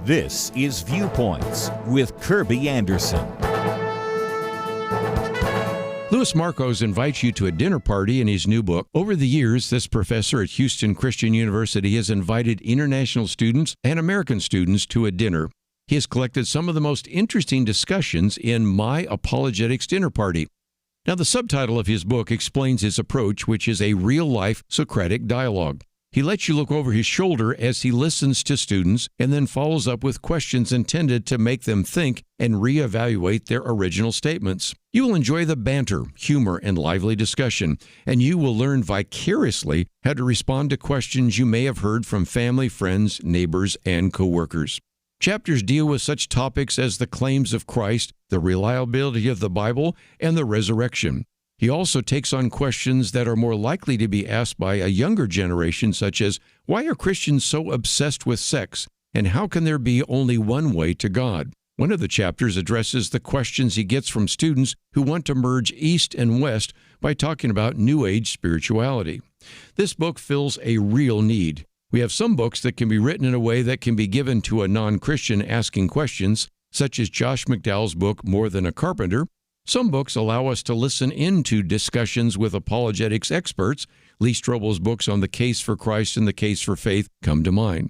This is Viewpoints with Kerby Anderson. Louis Marcos invites you to a dinner party in his new book. Over the years, this professor at Houston Christian University has invited international students and American students to a dinner. He has collected some of the most interesting discussions in My Apologetics Dinner Party. Now, the subtitle of his book explains his approach, which is a real-life Socratic dialogue. He lets you look over his shoulder as he listens to students and then follows up with questions intended to make them think and reevaluate their original statements. You will enjoy the banter, humor, and lively discussion, and you will learn vicariously how to respond to questions you may have heard from family, friends, neighbors, and coworkers. Chapters deal with such topics as the claims of Christ, the reliability of the Bible, and the resurrection. He also takes on questions that are more likely to be asked by a younger generation, such as, why are Christians so obsessed with sex, and how can there be only one way to God? One of the chapters addresses the questions he gets from students who want to merge East and West by talking about New Age spirituality. This book fills a real need. We have some books that can be written in a way that can be given to a non-Christian asking questions, such as Josh McDowell's book, More Than a Carpenter. Some books allow us to listen into discussions with apologetics experts. Lee Strobel's books on the case for Christ and the case for faith come to mind.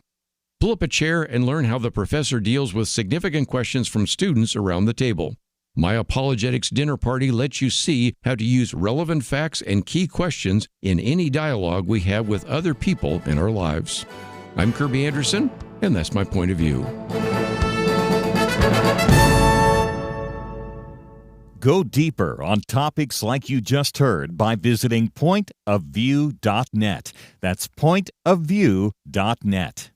Pull up a chair and learn how the professor deals with significant questions from students around the table. My Apologetics Dinner Party lets you see how to use relevant facts and key questions in any dialogue we have with other people in our lives. I'm Kerby Anderson, and that's my point of view. Go deeper on topics like you just heard by visiting pointofview.net. That's pointofview.net.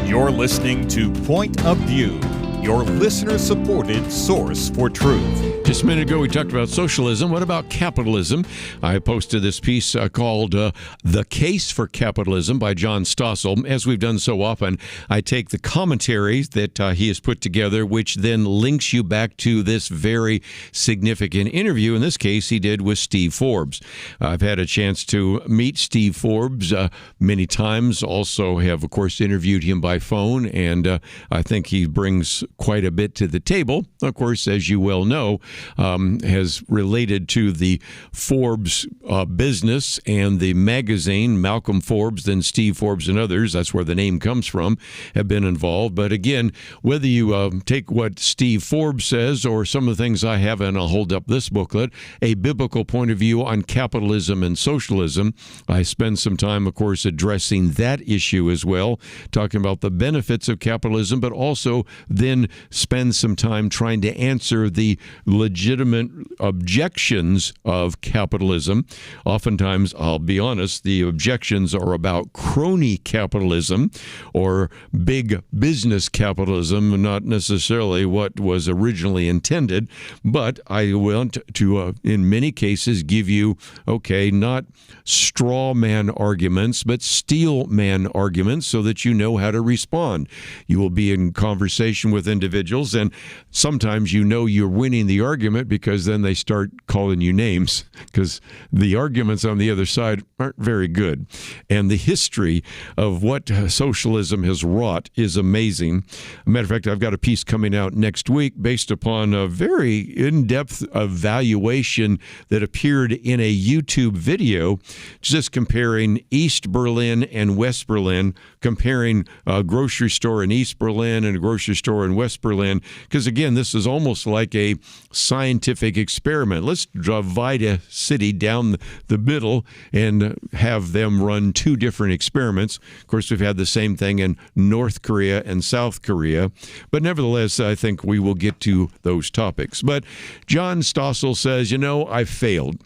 You're listening to Point of View, your listener-supported source for truth. Just a minute ago, we talked about socialism. What about capitalism? I posted this piece called The Case for Capitalism by John Stossel. As we've done so often, I take the commentaries that he has put together, which then links you back to this very significant interview. In this case, he did with Steve Forbes. I've had a chance to meet Steve Forbes many times. Also have, of course, interviewed him by phone, and I think he brings quite a bit to the table. Of course, as you well know, has related to the Forbes business and the magazine. Malcolm Forbes, then Steve Forbes and others, that's where the name comes from, have been involved. But again, whether you take what Steve Forbes says or some of the things I have, and I'll hold up this booklet, A Biblical Point of View on Capitalism and Socialism. I spend some time, of course, addressing that issue as well, talking about the benefits of capitalism, but also then spend some time trying to answer the legitimate objections of capitalism. Oftentimes, I'll be honest, the objections are about crony capitalism or big business capitalism, not necessarily what was originally intended. But I want to, in many cases, give you, not straw man arguments, but steel man arguments so that you know how to respond. You will be in conversation with individuals, and sometimes you're winning the argument because then they start calling you names because the arguments on the other side aren't very good. And the history of what socialism has wrought is amazing. As a matter of fact, I've got a piece coming out next week based upon a very in-depth evaluation that appeared in a YouTube video, just comparing East Berlin and West Berlin, comparing a grocery store in East Berlin and a grocery store in West Berlin. Because again, this is almost like a scientific experiment. Let's divide a city down the middle and have them run two different experiments. Of course, we've had the same thing in North Korea and South Korea. But nevertheless, I think we will get to those topics. But John Stossel says, I failed.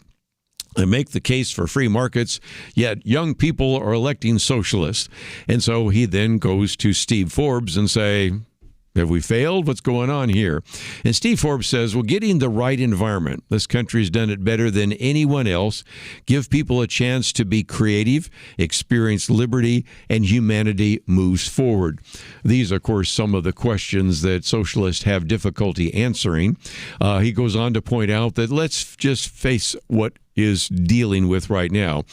I make the case for free markets, yet young people are electing socialists. And so he then goes to Steve Forbes and say, have we failed? What's going on here? And Steve Forbes says, getting the right environment. This country's done it better than anyone else. Give people a chance to be creative, experience liberty, and humanity moves forward. These, of course, some of the questions that socialists have difficulty answering. He goes on to point out that let's just face what is dealing with right now.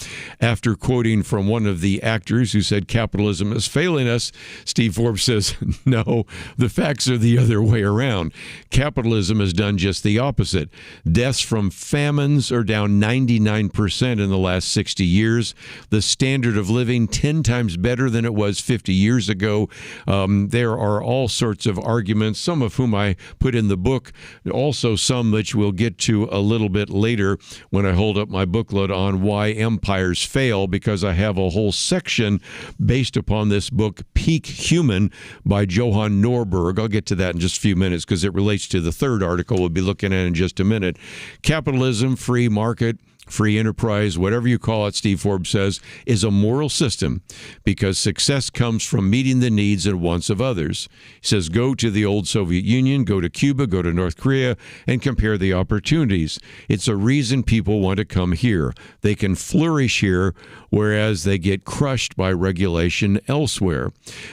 After quoting from one of the actors who said capitalism is failing us, Steve Forbes says, no, the facts are the other way around. Capitalism has done just the opposite. Deaths from famines are down 99% in the last 60 years. The standard of living 10 times better than it was 50 years ago. There are all sorts of arguments, some of whom I put in the book, also some which we'll get to a little bit later when I hold up my booklet on why empires fail, because I have a whole section based upon this book, Peak Human by Johann Norberg. I'll get to that in just a few minutes because it relates to the third article we'll be looking at in just a minute. Capitalism, free market, free enterprise, whatever you call it, Steve Forbes says, is a moral system because success comes from meeting the needs and wants of others. He says, go to the old Soviet Union, go to Cuba, go to North Korea, and compare the opportunities. It's a reason people want to come here. They can flourish here, whereas they get crushed by regulation elsewhere.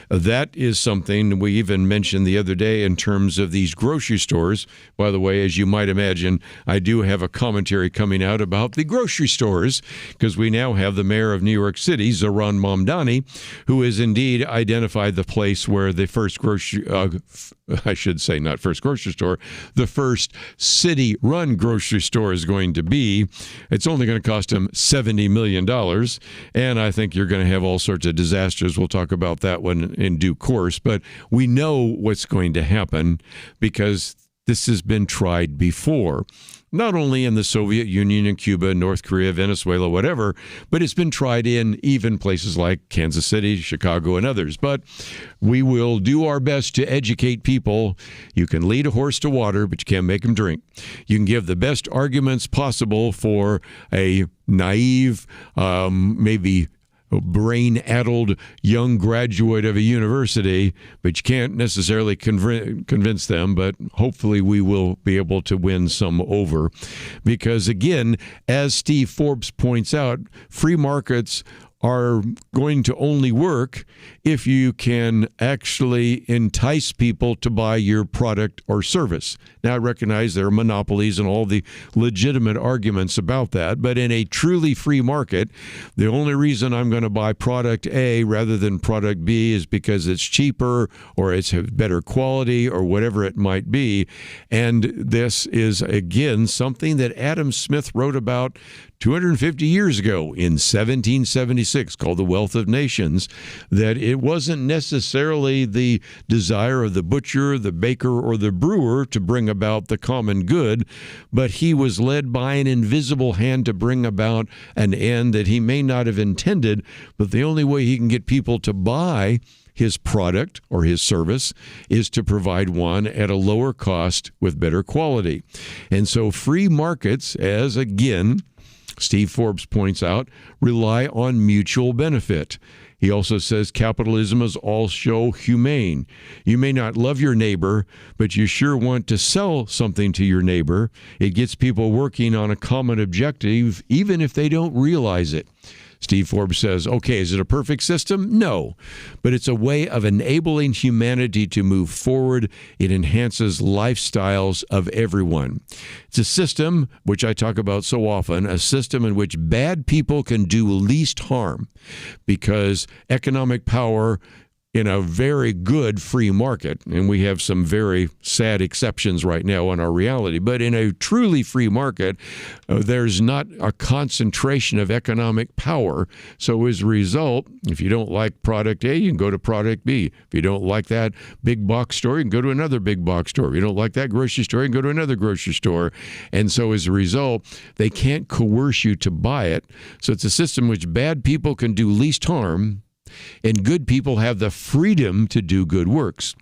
That is something we even mentioned the other day in terms of these grocery stores. By the way, as you might imagine, I do have a commentary coming out about the grocery stores, because we now have the mayor of New York City, Zohran Mamdani, who has indeed identified the place where the first the first city-run grocery store is going to be. It's only going to cost him $70 million, and I think you're going to have all sorts of disasters. We'll talk about that one in due course, but we know what's going to happen because this has been tried before. Not only in the Soviet Union and Cuba, North Korea, Venezuela, whatever, but it's been tried in even places like Kansas City, Chicago, and others. But we will do our best to educate people. You can lead a horse to water, but you can't make him drink. You can give the best arguments possible for a naive, maybe brain-addled young graduate of a university, but you can't necessarily convince them, but hopefully we will be able to win some over. Because again, as Steve Forbes points out, free markets are going to only work if you can actually entice people to buy your product or service. Now, I recognize there are monopolies and all the legitimate arguments about that, but in a truly free market, the only reason I'm going to buy product A rather than product B is because it's cheaper or it's better quality or whatever it might be. And this is, again, something that Adam Smith wrote about 250 years ago in 1776, called The Wealth of Nations, that it wasn't necessarily the desire of the butcher, the baker, or the brewer to bring about the common good, but he was led by an invisible hand to bring about an end that he may not have intended, but the only way he can get people to buy his product or his service is to provide one at a lower cost with better quality. And so free markets, as again, Steve Forbes points out, rely on mutual benefit. He also says capitalism is also humane. You may not love your neighbor, but you sure want to sell something to your neighbor. It gets people working on a common objective, even if they don't realize it. Steve Forbes says, okay, is it a perfect system? No, but it's a way of enabling humanity to move forward. It enhances lifestyles of everyone. It's a system, which I talk about so often, a system in which bad people can do least harm because economic power in a very good free market, and we have some very sad exceptions right now in our reality, but in a truly free market, there's not a concentration of economic power. So as a result, if you don't like product A, you can go to product B. If you don't like that big box store, you can go to another big box store. If you don't like that grocery store, you can go to another grocery store. And so as a result, they can't coerce you to buy it. So it's a system in which bad people can do least harm, and good people have the freedom to do good works.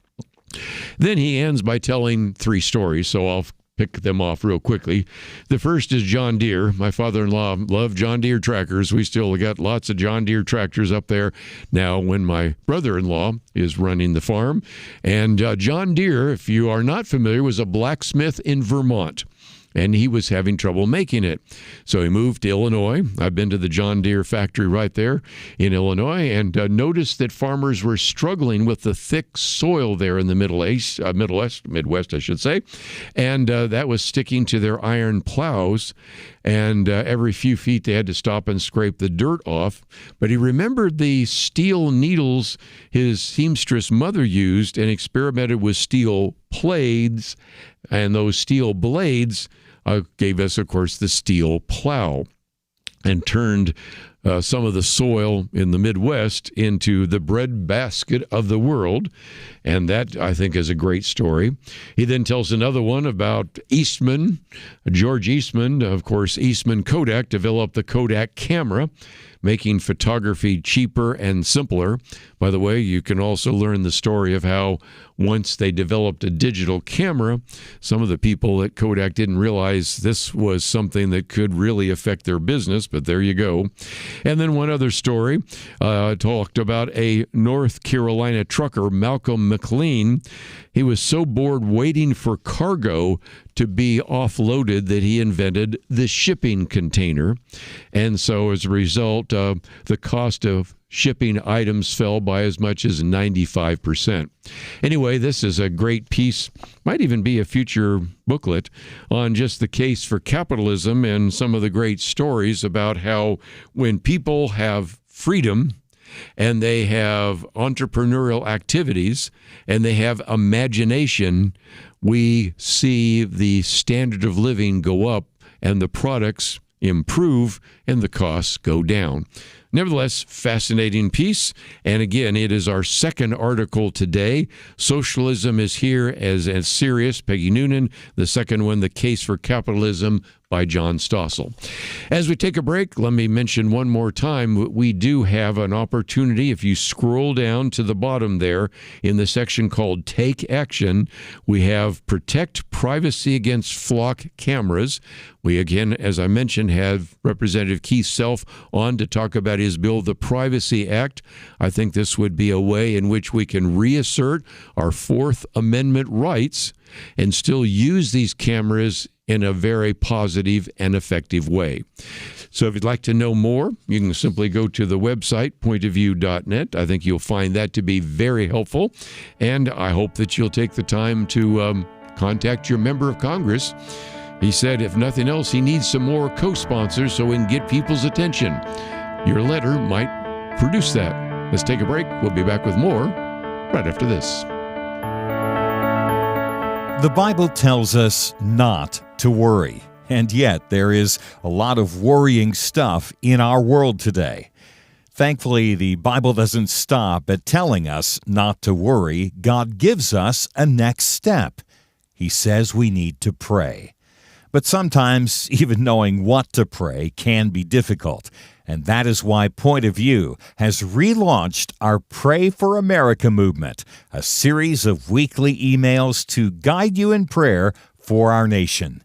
Then he ends by telling 3 stories, so I'll pick them off real quickly. The first is John Deere. My father-in-law loved John Deere tractors. We still got lots of John Deere tractors up there now when my brother-in-law is running the farm. And John Deere, if you are not familiar, was a blacksmith in Vermont. And he was having trouble making it. So he moved to Illinois. I've been to the John Deere factory right there in Illinois and noticed that farmers were struggling with the thick soil there in the Midwest, I should say. And that was sticking to their iron plows. And every few feet they had to stop and scrape the dirt off. But he remembered the steel needles his seamstress mother used and experimented with steel blades. And those steel blades gave us, of course, the steel plow and turned some of the soil in the Midwest into the breadbasket of the world. And that, I think, is a great story. He then tells another one about Eastman. George Eastman, of course, Eastman Kodak developed the Kodak camera, making photography cheaper and simpler. By the way, you can also learn the story of how once they developed a digital camera, some of the people at Kodak didn't realize this was something that could really affect their business, but there you go. And then one other story talked about a North Carolina trucker, Malcolm McLean. He was so bored waiting for cargo to be offloaded that he invented the shipping container. And so as a result, the cost of shipping items fell by as much as 95%. Anyway, this is a great piece, might even be a future booklet on just the case for capitalism and some of the great stories about how when people have freedom and they have entrepreneurial activities and they have imagination, we see the standard of living go up and the products improve and the costs go down. Nevertheless, fascinating piece. And again, it is our second article today. Socialism is here as serious, Peggy Noonan. The second one, The Case for Capitalism by John Stossel. As we take a break, let me mention one more time, we do have an opportunity. If you scroll down to the bottom there in the section called Take Action, we have Protect Privacy Against Flock Cameras. We, again, as I mentioned, have Representative Keith Self on to talk about his bill, the Privacy Act. I think this would be a way in which we can reassert our Fourth Amendment rights and still use these cameras in a very positive and effective way. So if you'd like to know more, you can simply go to the website, pointofview.net. I think you'll find that to be very helpful, and I hope that you'll take the time to contact your member of Congress. He said, if nothing else, he needs some more co-sponsors so we can get people's attention. Your letter might produce that. Let's take a break. We'll be back with more right after this. The Bible tells us not to worry, and yet there is a lot of worrying stuff in our world today. Thankfully, the Bible doesn't stop at telling us not to worry. God gives us a next step. He says we need to pray. But sometimes even knowing what to pray can be difficult, and that is why Point of View has relaunched our Pray for America movement, a series of weekly emails to guide you in prayer for our nation.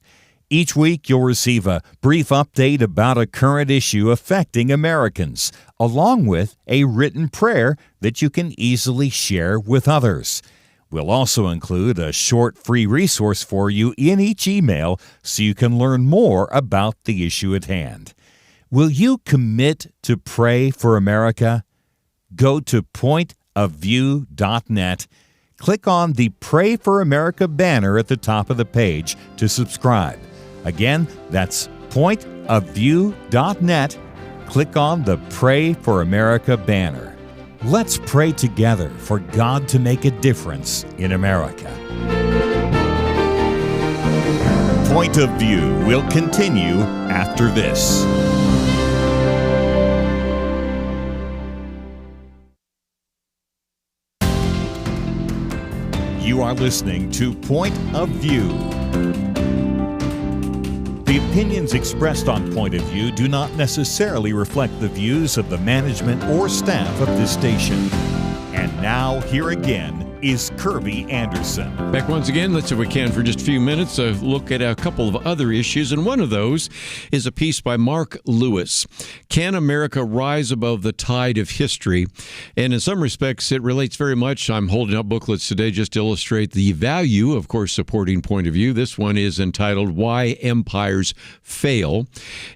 Each week you'll receive a brief update about a current issue affecting Americans, along with a written prayer that you can easily share with others. We'll also include a short free resource for you in each email so you can learn more about the issue at hand. Will you commit to pray for America? Go to pointofview.net. Click on the Pray for America banner at the top of the page to subscribe. Again, that's pointofview.net. Click on the Pray for America banner. Let's pray together for God to make a difference in America. Point of View will continue after this. You are listening to Point of View. The opinions expressed on Point of View do not necessarily reflect the views of the management or staff of this station. And now, here again is Kerby Anderson. Back once again, let's, if we can, for just a few minutes, look at a couple of other issues. And one of those is a piece by Mark Lewis, Can America Rise Above the Tide of History? And in some respects, it relates very much. I'm holding up booklets today just to illustrate the value, of course, supporting Point of View. This one is entitled, Why Empires Fail.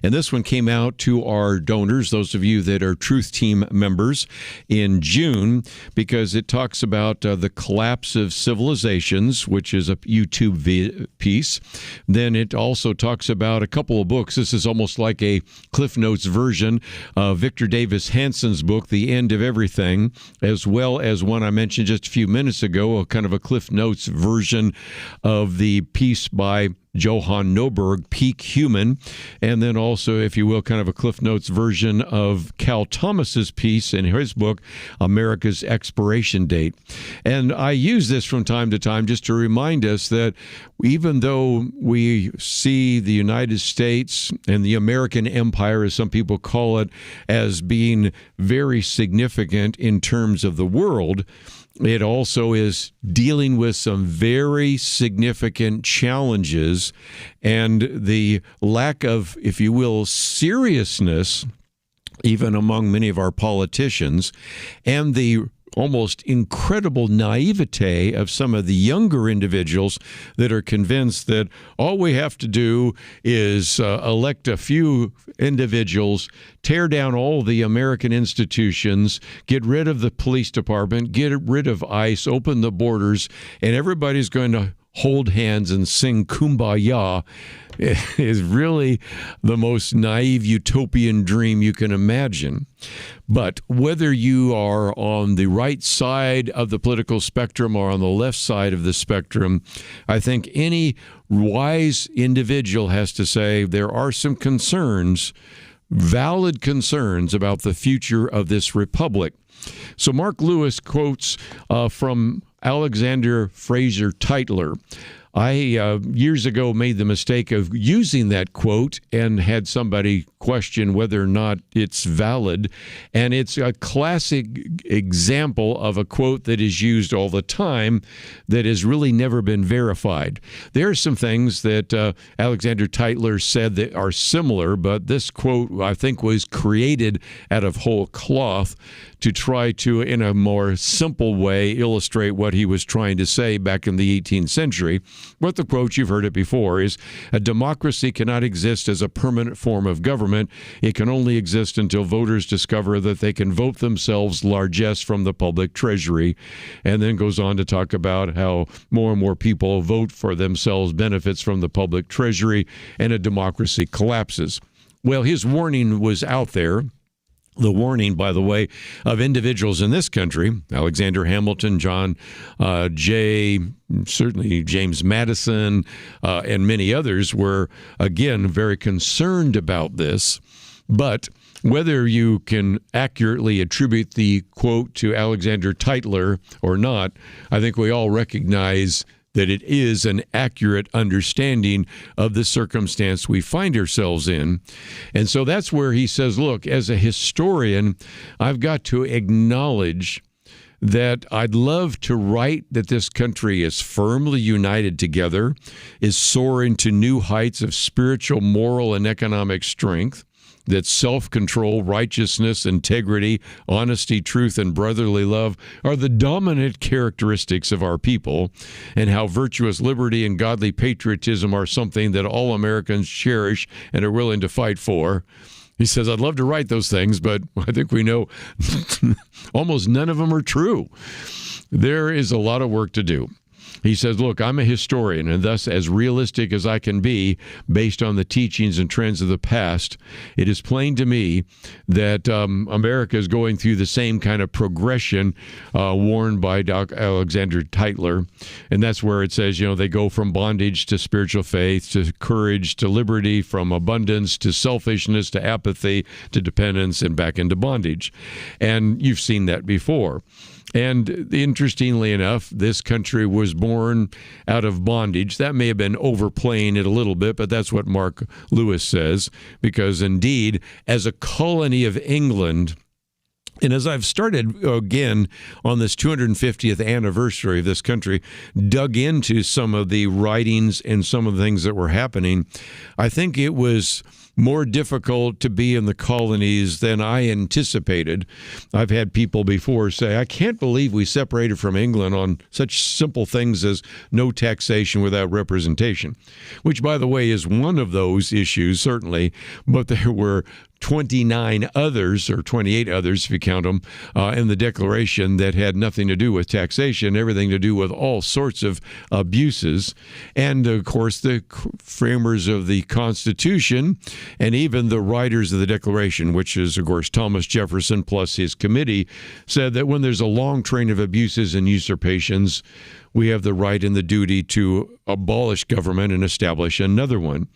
And this one came out to our donors, those of you that are Truth Team members, in June, because it talks about the collapse of civilizations, which is a YouTube piece. Then it also talks about a couple of books. This is almost like a Cliff Notes version of Victor Davis Hanson's book, The End of Everything, as well as one I mentioned just a few minutes ago, a kind of a Cliff Notes version of the piece by Johann Norberg, Peak Human, and then also, if you will, kind of a Cliff Notes version of Cal Thomas's piece in his book, America's Expiration Date. And I use this from time to time just to remind us that even though we see the United States and the American empire, as some people call it, as being very significant in terms of the world, it also is dealing with some very significant challenges, and the lack of, if you will, seriousness, even among many of our politicians, and the almost incredible naivete of some of the younger individuals that are convinced that all we have to do is elect a few individuals, tear down all the American institutions, get rid of the police department, get rid of ICE, open the borders, and everybody's going to hold hands and sing Kumbaya, is really the most naive utopian dream you can imagine. But whether you are on the right side of the political spectrum or on the left side of the spectrum, I think any wise individual has to say there are some concerns, valid concerns about the future of this republic. So Mark Lewis quotes from Alexander Fraser Tytler. I, years ago, made the mistake of using that quote and had somebody question whether or not it's valid. And it's a classic example of a quote that is used all the time that has really never been verified. There are some things that Alexander Tytler said that are similar, but this quote, I think, was created out of whole cloth to try to, in a more simple way, illustrate what he was trying to say back in the 18th century. But the quote, you've heard it before, is a democracy cannot exist as a permanent form of government. It can only exist until voters discover that they can vote themselves largesse from the public treasury. And then goes on to talk about how more and more people vote for themselves benefits from the public treasury and a democracy collapses. Well, his warning was out there. The warning, by the way, of individuals in this country, Alexander Hamilton, John Jay, certainly James Madison, and many others were, again, very concerned about this. But whether you can accurately attribute the quote to Alexander Tytler or not, I think we all recognize that it is an accurate understanding of the circumstance we find ourselves in. And so that's where he says, look, as a historian, I've got to acknowledge that I'd love to write that this country is firmly united together, is soaring to new heights of spiritual, moral, and economic strength, that self-control, righteousness, integrity, honesty, truth, and brotherly love are the dominant characteristics of our people, and how virtuous liberty and godly patriotism are something that all Americans cherish and are willing to fight for. He says, I'd love to write those things, but I think we know almost none of them are true. There is a lot of work to do. He says, look, I'm a historian, and thus as realistic as I can be based on the teachings and trends of the past, it is plain to me that America is going through the same kind of progression warned by Alexander Tytler. And that's where it says, they go from bondage to spiritual faith, to courage, to liberty, from abundance to selfishness, to apathy, to dependence, and back into bondage. And you've seen that before. And interestingly enough, this country was born out of bondage. That may have been overplaying it a little bit, but that's what Mark Lewis says, because indeed, as a colony of England, and as I've started again on this 250th anniversary of this country, dug into some of the writings and some of the things that were happening, I think it was more difficult to be in the colonies than I anticipated. I've had people before say, I can't believe we separated from England on such simple things as no taxation without representation, which, by the way, is one of those issues, certainly, but there were 29 others, or 28 others if you count them, in the Declaration that had nothing to do with taxation, everything to do with all sorts of abuses. And, of course, the framers of the Constitution and even the writers of the Declaration, which is, of course, Thomas Jefferson plus his committee, said that when there's a long train of abuses and usurpations, we have the right and the duty to abolish government and establish another one.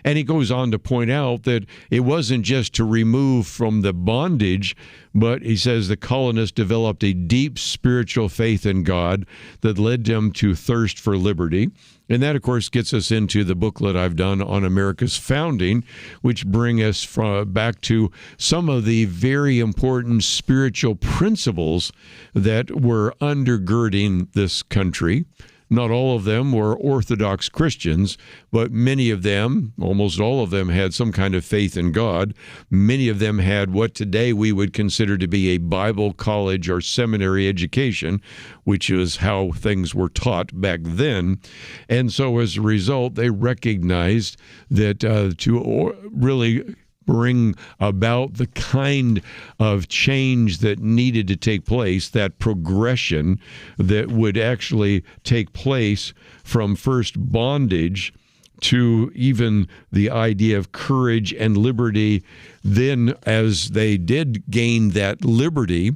And he goes on to point out that it wasn't just to remove from the bondage, but he says the colonists developed a deep spiritual faith in God that led them to thirst for liberty. And that, of course, gets us into the booklet I've done on America's founding, which bring us back to some of the very important spiritual principles that were undergirding this country. Not all of them were Orthodox Christians, but many of them, almost all of them, had some kind of faith in God. Many of them had what today we would consider to be a Bible college or seminary education, which is how things were taught back then. And so as a result, they recognized that to really bring about the kind of change that needed to take place, that progression that would actually take place from first bondage to even the idea of courage and liberty. Then, as they did gain that liberty,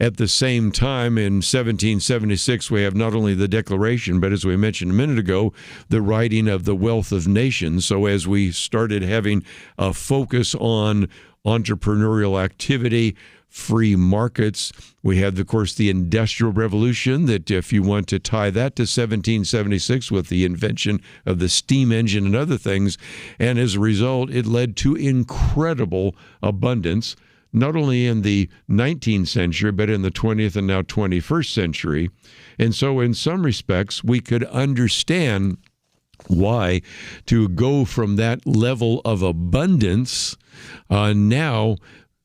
at the same time, in 1776, we have not only the Declaration, but as we mentioned a minute ago, the writing of the Wealth of Nations. So as we started having a focus on entrepreneurial activity, free markets, we had, of course, the Industrial Revolution, that if you want to tie that to 1776 with the invention of the steam engine and other things, and as a result, it led to incredible abundance, not only in the 19th century, but in the 20th and now 21st century. And so in some respects, we could understand why to go from that level of abundance, now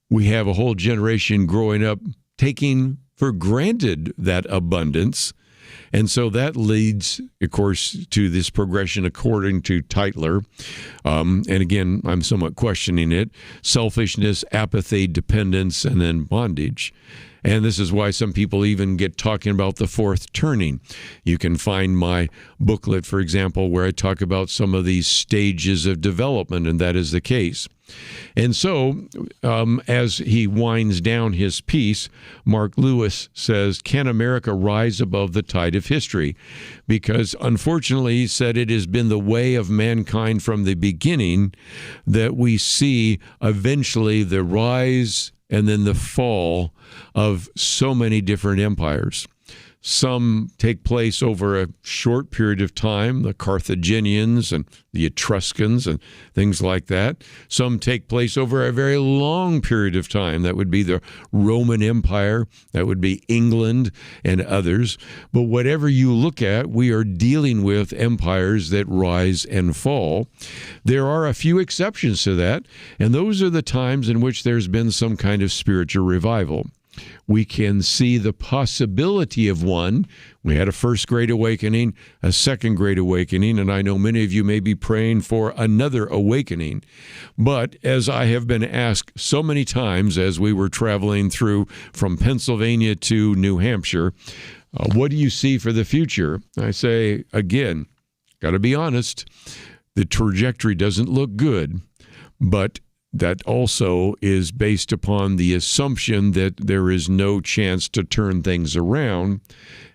we have a whole generation growing up taking for granted that abundance And so that leads, of course, to this progression according to Tytler. And again, I'm somewhat questioning it. Selfishness, apathy, dependence, and then bondage. And this is why some people even get talking about the fourth turning. You can find my booklet, for example, where I talk about some of these stages of development, and that is the case. And so, as he winds down his piece, Mark Lewis says, can America rise above the tide of history? Because unfortunately, he said, it has been the way of mankind from the beginning that we see eventually the rise and then the fall of so many different empires. Some take place over a short period of time, the Carthaginians and the Etruscans and things like that. Some take place over a very long period of time. That would be the Roman Empire, that would be England and others. But whatever you look at, we are dealing with empires that rise and fall. There are a few exceptions to that, and those are the times in which there's been some kind of spiritual revival. We can see the possibility of one. We had a first Great Awakening, a second Great Awakening, and I know many of you may be praying for another awakening. But as I have been asked so many times as we were traveling through from Pennsylvania to New Hampshire, what do you see for the future? I say, again, got to be honest, the trajectory doesn't look good, but that also is based upon the assumption that there is no chance to turn things around.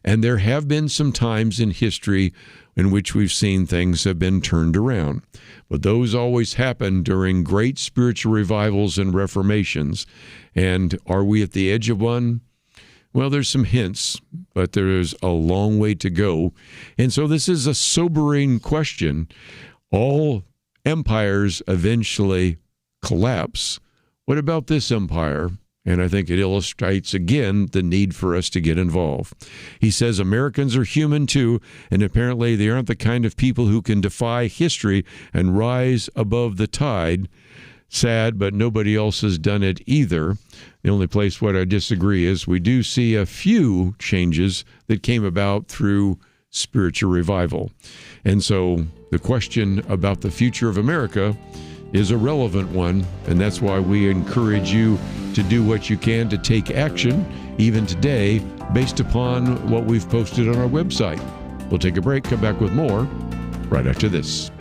And there have been some times in history in which we've seen things have been turned around. But those always happen during great spiritual revivals and reformations. And are we at the edge of one? Well, there's some hints, but there is a long way to go. And so this is a sobering question. All empires eventually collapse. What about this empire? And I think it illustrates again the need for us to get involved. He says Americans are human too, and apparently they aren't the kind of people who can defy history and rise above the tide. Sad, but nobody else has done it either. The only place where I disagree is we do see a few changes that came about through spiritual revival. And so the question about the future of America is a relevant one, and that's why we encourage you to do what you can to take action, even today, based upon what we've posted on our website. We'll take a break, come back with more right after this.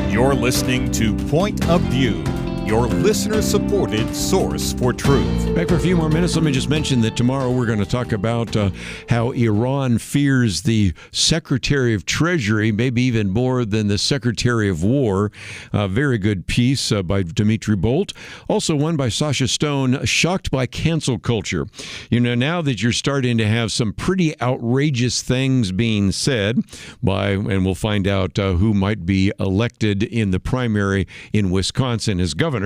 You're listening to Point of View, your listener-supported source for truth. Back for a few more minutes. Let me just mention that tomorrow we're going to talk about how Iran fears the Secretary of Treasury, maybe even more than the Secretary of War. A very good piece by Dimitri Bolt. Also one by Sasha Stone, Shocked by Cancel Culture. You know, now that you're starting to have some pretty outrageous things being said by, and we'll find out who might be elected in the primary in Wisconsin as governor,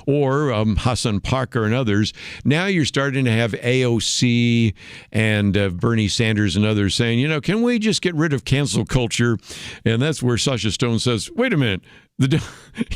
or Hassan Parker and others. Now you're starting to have AOC and Bernie Sanders and others saying, you know, can we just get rid of cancel culture? And that's where Sasha Stone says, wait a minute.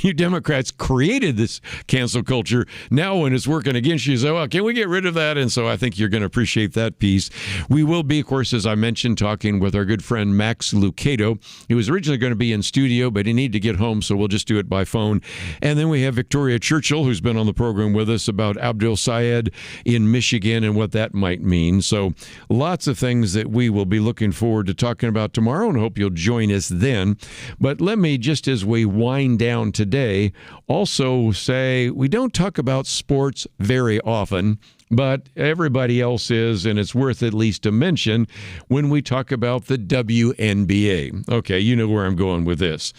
You Democrats created this cancel culture. Now when it's working against you, say, well, can we get rid of that? And so I think you're going to appreciate that piece. We will be, of course, as I mentioned, talking with our good friend Max Lucado. He was originally going to be in studio, but he needed to get home, so we'll just do it by phone. And then we have Victoria Churchill, who's been on the program with us about Abdul Sayed in Michigan and what that might mean. So lots of things that we will be looking forward to talking about tomorrow, and hope you'll join us then. But let me, just as we wind down today, also say we don't talk about sports very often, but everybody else is, and it's worth at least a mention when we talk about the WNBA. Okay, you know where I'm going with this.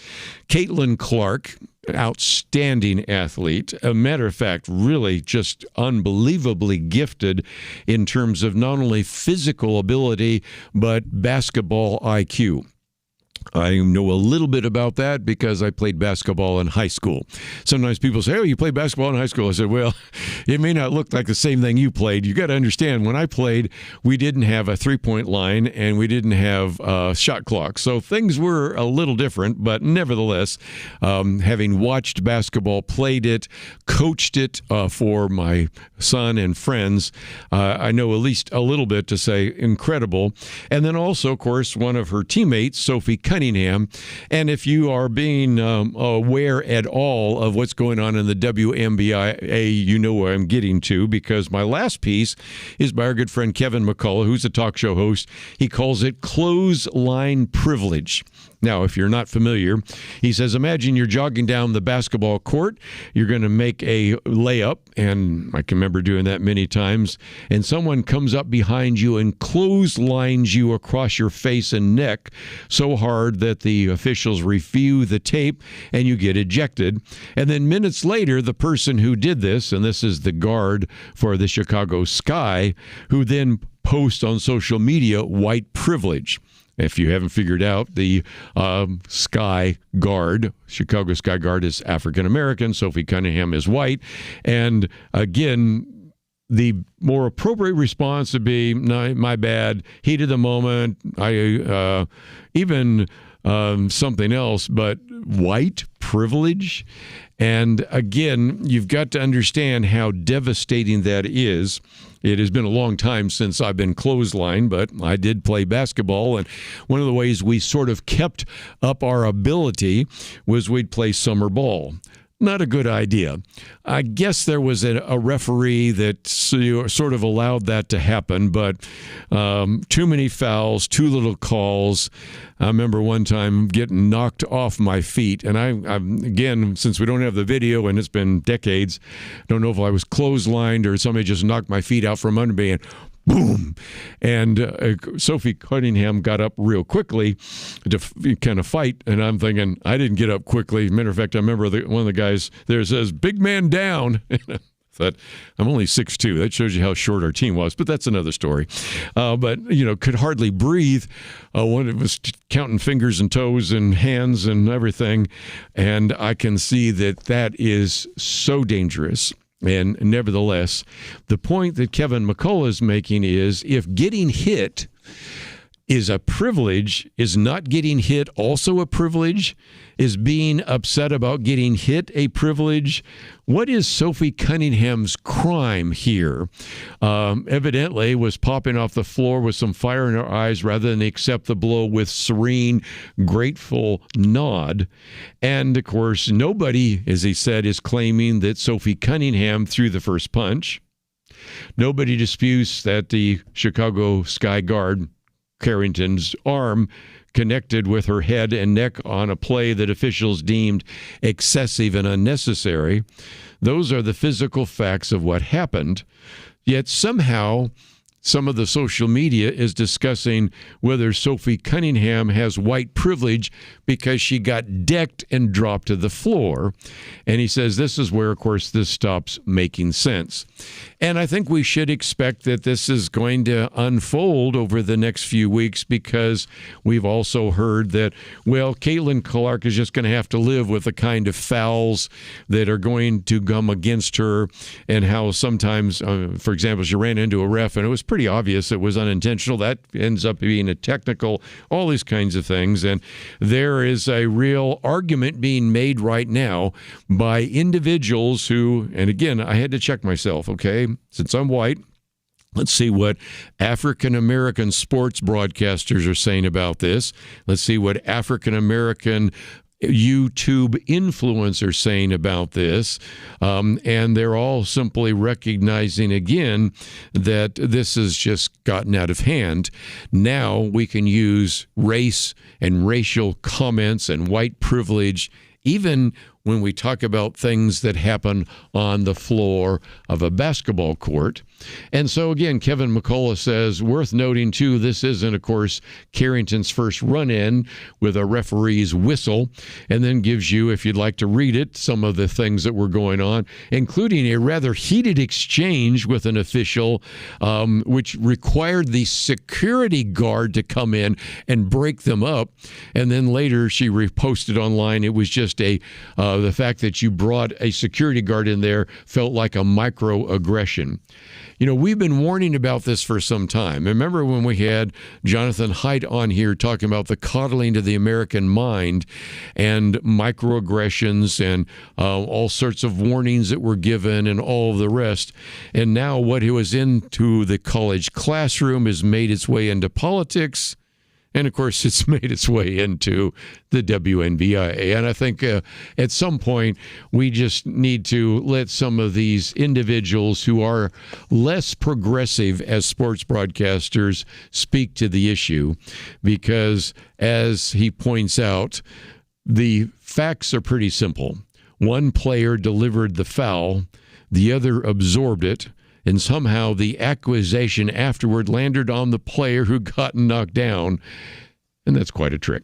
Caitlin Clark, outstanding athlete. A matter of fact, really just unbelievably gifted in terms of not only physical ability, but basketball IQ. I know a little bit about that because I played basketball in high school. Sometimes people say, oh, you played basketball in high school. I said, well, it may not look like the same thing you played. You got to understand, when I played, we didn't have a three-point line and we didn't have a shot clock. So things were a little different, but nevertheless, having watched basketball, played it, coached it for my son and friends, I know at least a little bit to say incredible. And then also, of course, one of her teammates, Sophie Cunningham. And if you are being aware at all of what's going on in the WNBA, you know where I'm getting to, because my last piece is by our good friend Kevin McCullough, who's a talk show host. He calls it clothesline privilege. Now, if you're not familiar, he says, imagine you're jogging down the basketball court. You're going to make a layup, and I can remember doing that many times, and someone comes up behind you and clotheslines you across your face and neck so hard that the officials review the tape and you get ejected. And then minutes later, the person who did this, and this is the guard for the Chicago Sky, who then posts on social media white privilege. If you haven't figured out, the Sky Guard, Chicago Sky Guard, is African-American. Sophie Cunningham is white. And again, the more appropriate response would be, no, my bad, heat of the moment, something else, but white privilege. And again, you've got to understand how devastating that is. It has been a long time since I've been clotheslined, but I did play basketball, and one of the ways we sort of kept up our ability was we'd play summer ball. Not a good idea. I guess there was a referee that sort of allowed that to happen, but too many fouls, too little calls. I remember one time getting knocked off my feet, and I again, since we don't have the video and it's been decades, don't know if I was clotheslined or somebody just knocked my feet out from under me and boom. And Sophie Cunningham got up real quickly to kind of fight, and I'm thinking, I didn't get up quickly. Matter of fact, I remember one of the guys there says, big man down. Thought, I'm only 6'2". That shows you how short our team was, but that's another story. But, could hardly breathe. One of us counting fingers and toes and hands and everything. And I can see that is so dangerous. And nevertheless, the point that Kevin McCullough is making is, if getting hit is a privilege, is not getting hit also a privilege? Is being upset about getting hit a privilege? What is Sophie Cunningham's crime here? Evidently was popping off the floor with some fire in her eyes rather than accept the blow with serene, grateful nod. And, of course, nobody, as he said, is claiming that Sophie Cunningham threw the first punch. Nobody disputes that the Chicago Sky Guard, Carrington's arm, connected with her head and neck on a play that officials deemed excessive and unnecessary. Those are the physical facts of what happened. Yet somehow, some of the social media is discussing whether Sophie Cunningham has white privilege because she got decked and dropped to the floor. And he says this is where, of course, this stops making sense. And I think we should expect that this is going to unfold over the next few weeks, because we've also heard that, well, Caitlin Clark is just going to have to live with the kind of fouls that are going to come against her, and how sometimes, for example, she ran into a ref and it was pretty obvious it was unintentional. That ends up being a technical, all these kinds of things. And there is a real argument being made right now by individuals who, and again, I had to check myself, okay? Since I'm white, let's see what African-American sports broadcasters are saying about this. Let's see what African-American YouTube influencers saying about this. And they're all simply recognizing again that this has just gotten out of hand. Now we can use race and racial comments and white privilege even when we talk about things that happen on the floor of a basketball court. And so, again, Kevin McCullough says, worth noting, too, this isn't, of course, Carrington's first run-in with a referee's whistle, and then gives you, if you'd like to read it, some of the things that were going on, including a rather heated exchange with an official, which required the security guard to come in and break them up. And then later she reposted online, it was just the fact that you brought a security guard in there felt like a microaggression. You know, we've been warning about this for some time. Remember when we had Jonathan Haidt on here talking about the coddling to the American mind and microaggressions and all sorts of warnings that were given and all of the rest. And now what he was into the college classroom has made its way into politics. And, of course, it's made its way into the WNBA. And I think at some point we just need to let some of these individuals who are less progressive as sports broadcasters speak to the issue. Because, as he points out, the facts are pretty simple. One player delivered the foul, the other absorbed it, and somehow the accusation afterward landed on the player who got knocked down, and that's quite a trick.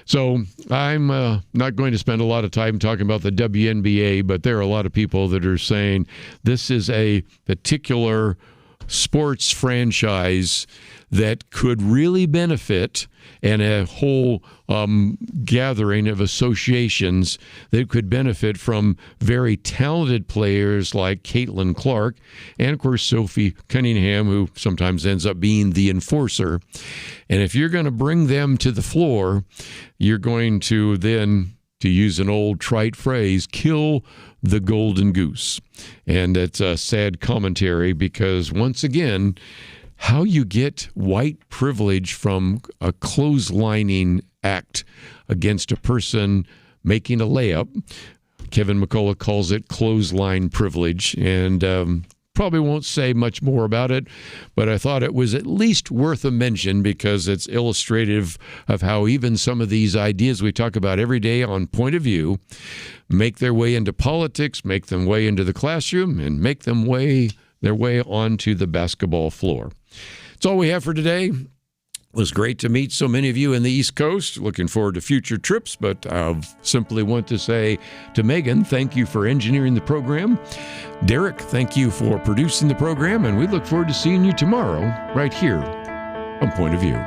So I'm not going to spend a lot of time talking about the WNBA, but there are a lot of people that are saying this is a particular sports franchise that could really benefit, and a whole gathering of associations that could benefit from very talented players like Caitlin Clark and, of course, Sophie Cunningham, who sometimes ends up being the enforcer. And if you're going to bring them to the floor, you're going to then, to use an old trite phrase, kill the golden goose. And it's a sad commentary because, once again, how you get white privilege from a clotheslining act against a person making a layup. Kevin McCullough calls it clothesline privilege, and probably won't say much more about it, but I thought it was at least worth a mention because it's illustrative of how even some of these ideas we talk about every day on Point of View make their way into politics, make them way into the classroom, and make them their way onto the basketball floor. That's all we have for today. It was great to meet so many of you in the East Coast. Looking forward to future trips, but I simply want to say to Megan, thank you for engineering the program. Derek, thank you for producing the program, and we look forward to seeing you tomorrow right here on Point of View.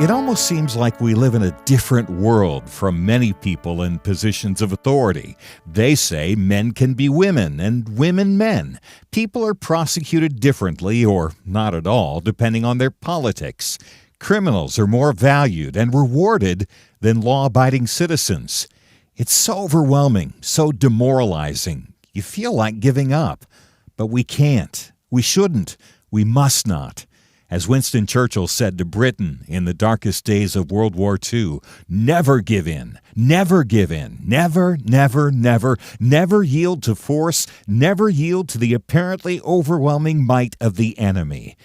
It almost seems like we live in a different world from many people in positions of authority. They say men can be women and women men. People are prosecuted differently or not at all, depending on their politics. Criminals are more valued and rewarded than law-abiding citizens. It's so overwhelming, so demoralizing. You feel like giving up. But we can't. We shouldn't. We must not. As Winston Churchill said to Britain in the darkest days of World War II, never give in, never give in, never, never, never, never yield to force, never yield to the apparently overwhelming might of the enemy.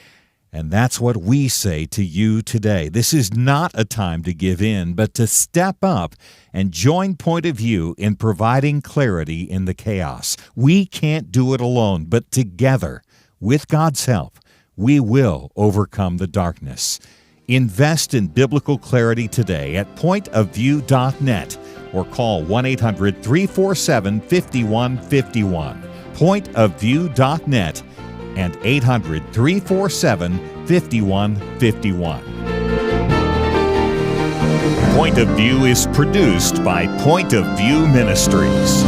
And that's what we say to you today. This is not a time to give in, but to step up and join Point of View in providing clarity in the chaos. We can't do it alone, but together, with God's help, we will overcome the darkness. Invest in biblical clarity today at pointofview.net or call 1-800-347-5151. Pointofview.net and 800-347-5151. Point of View is produced by Point of View Ministries.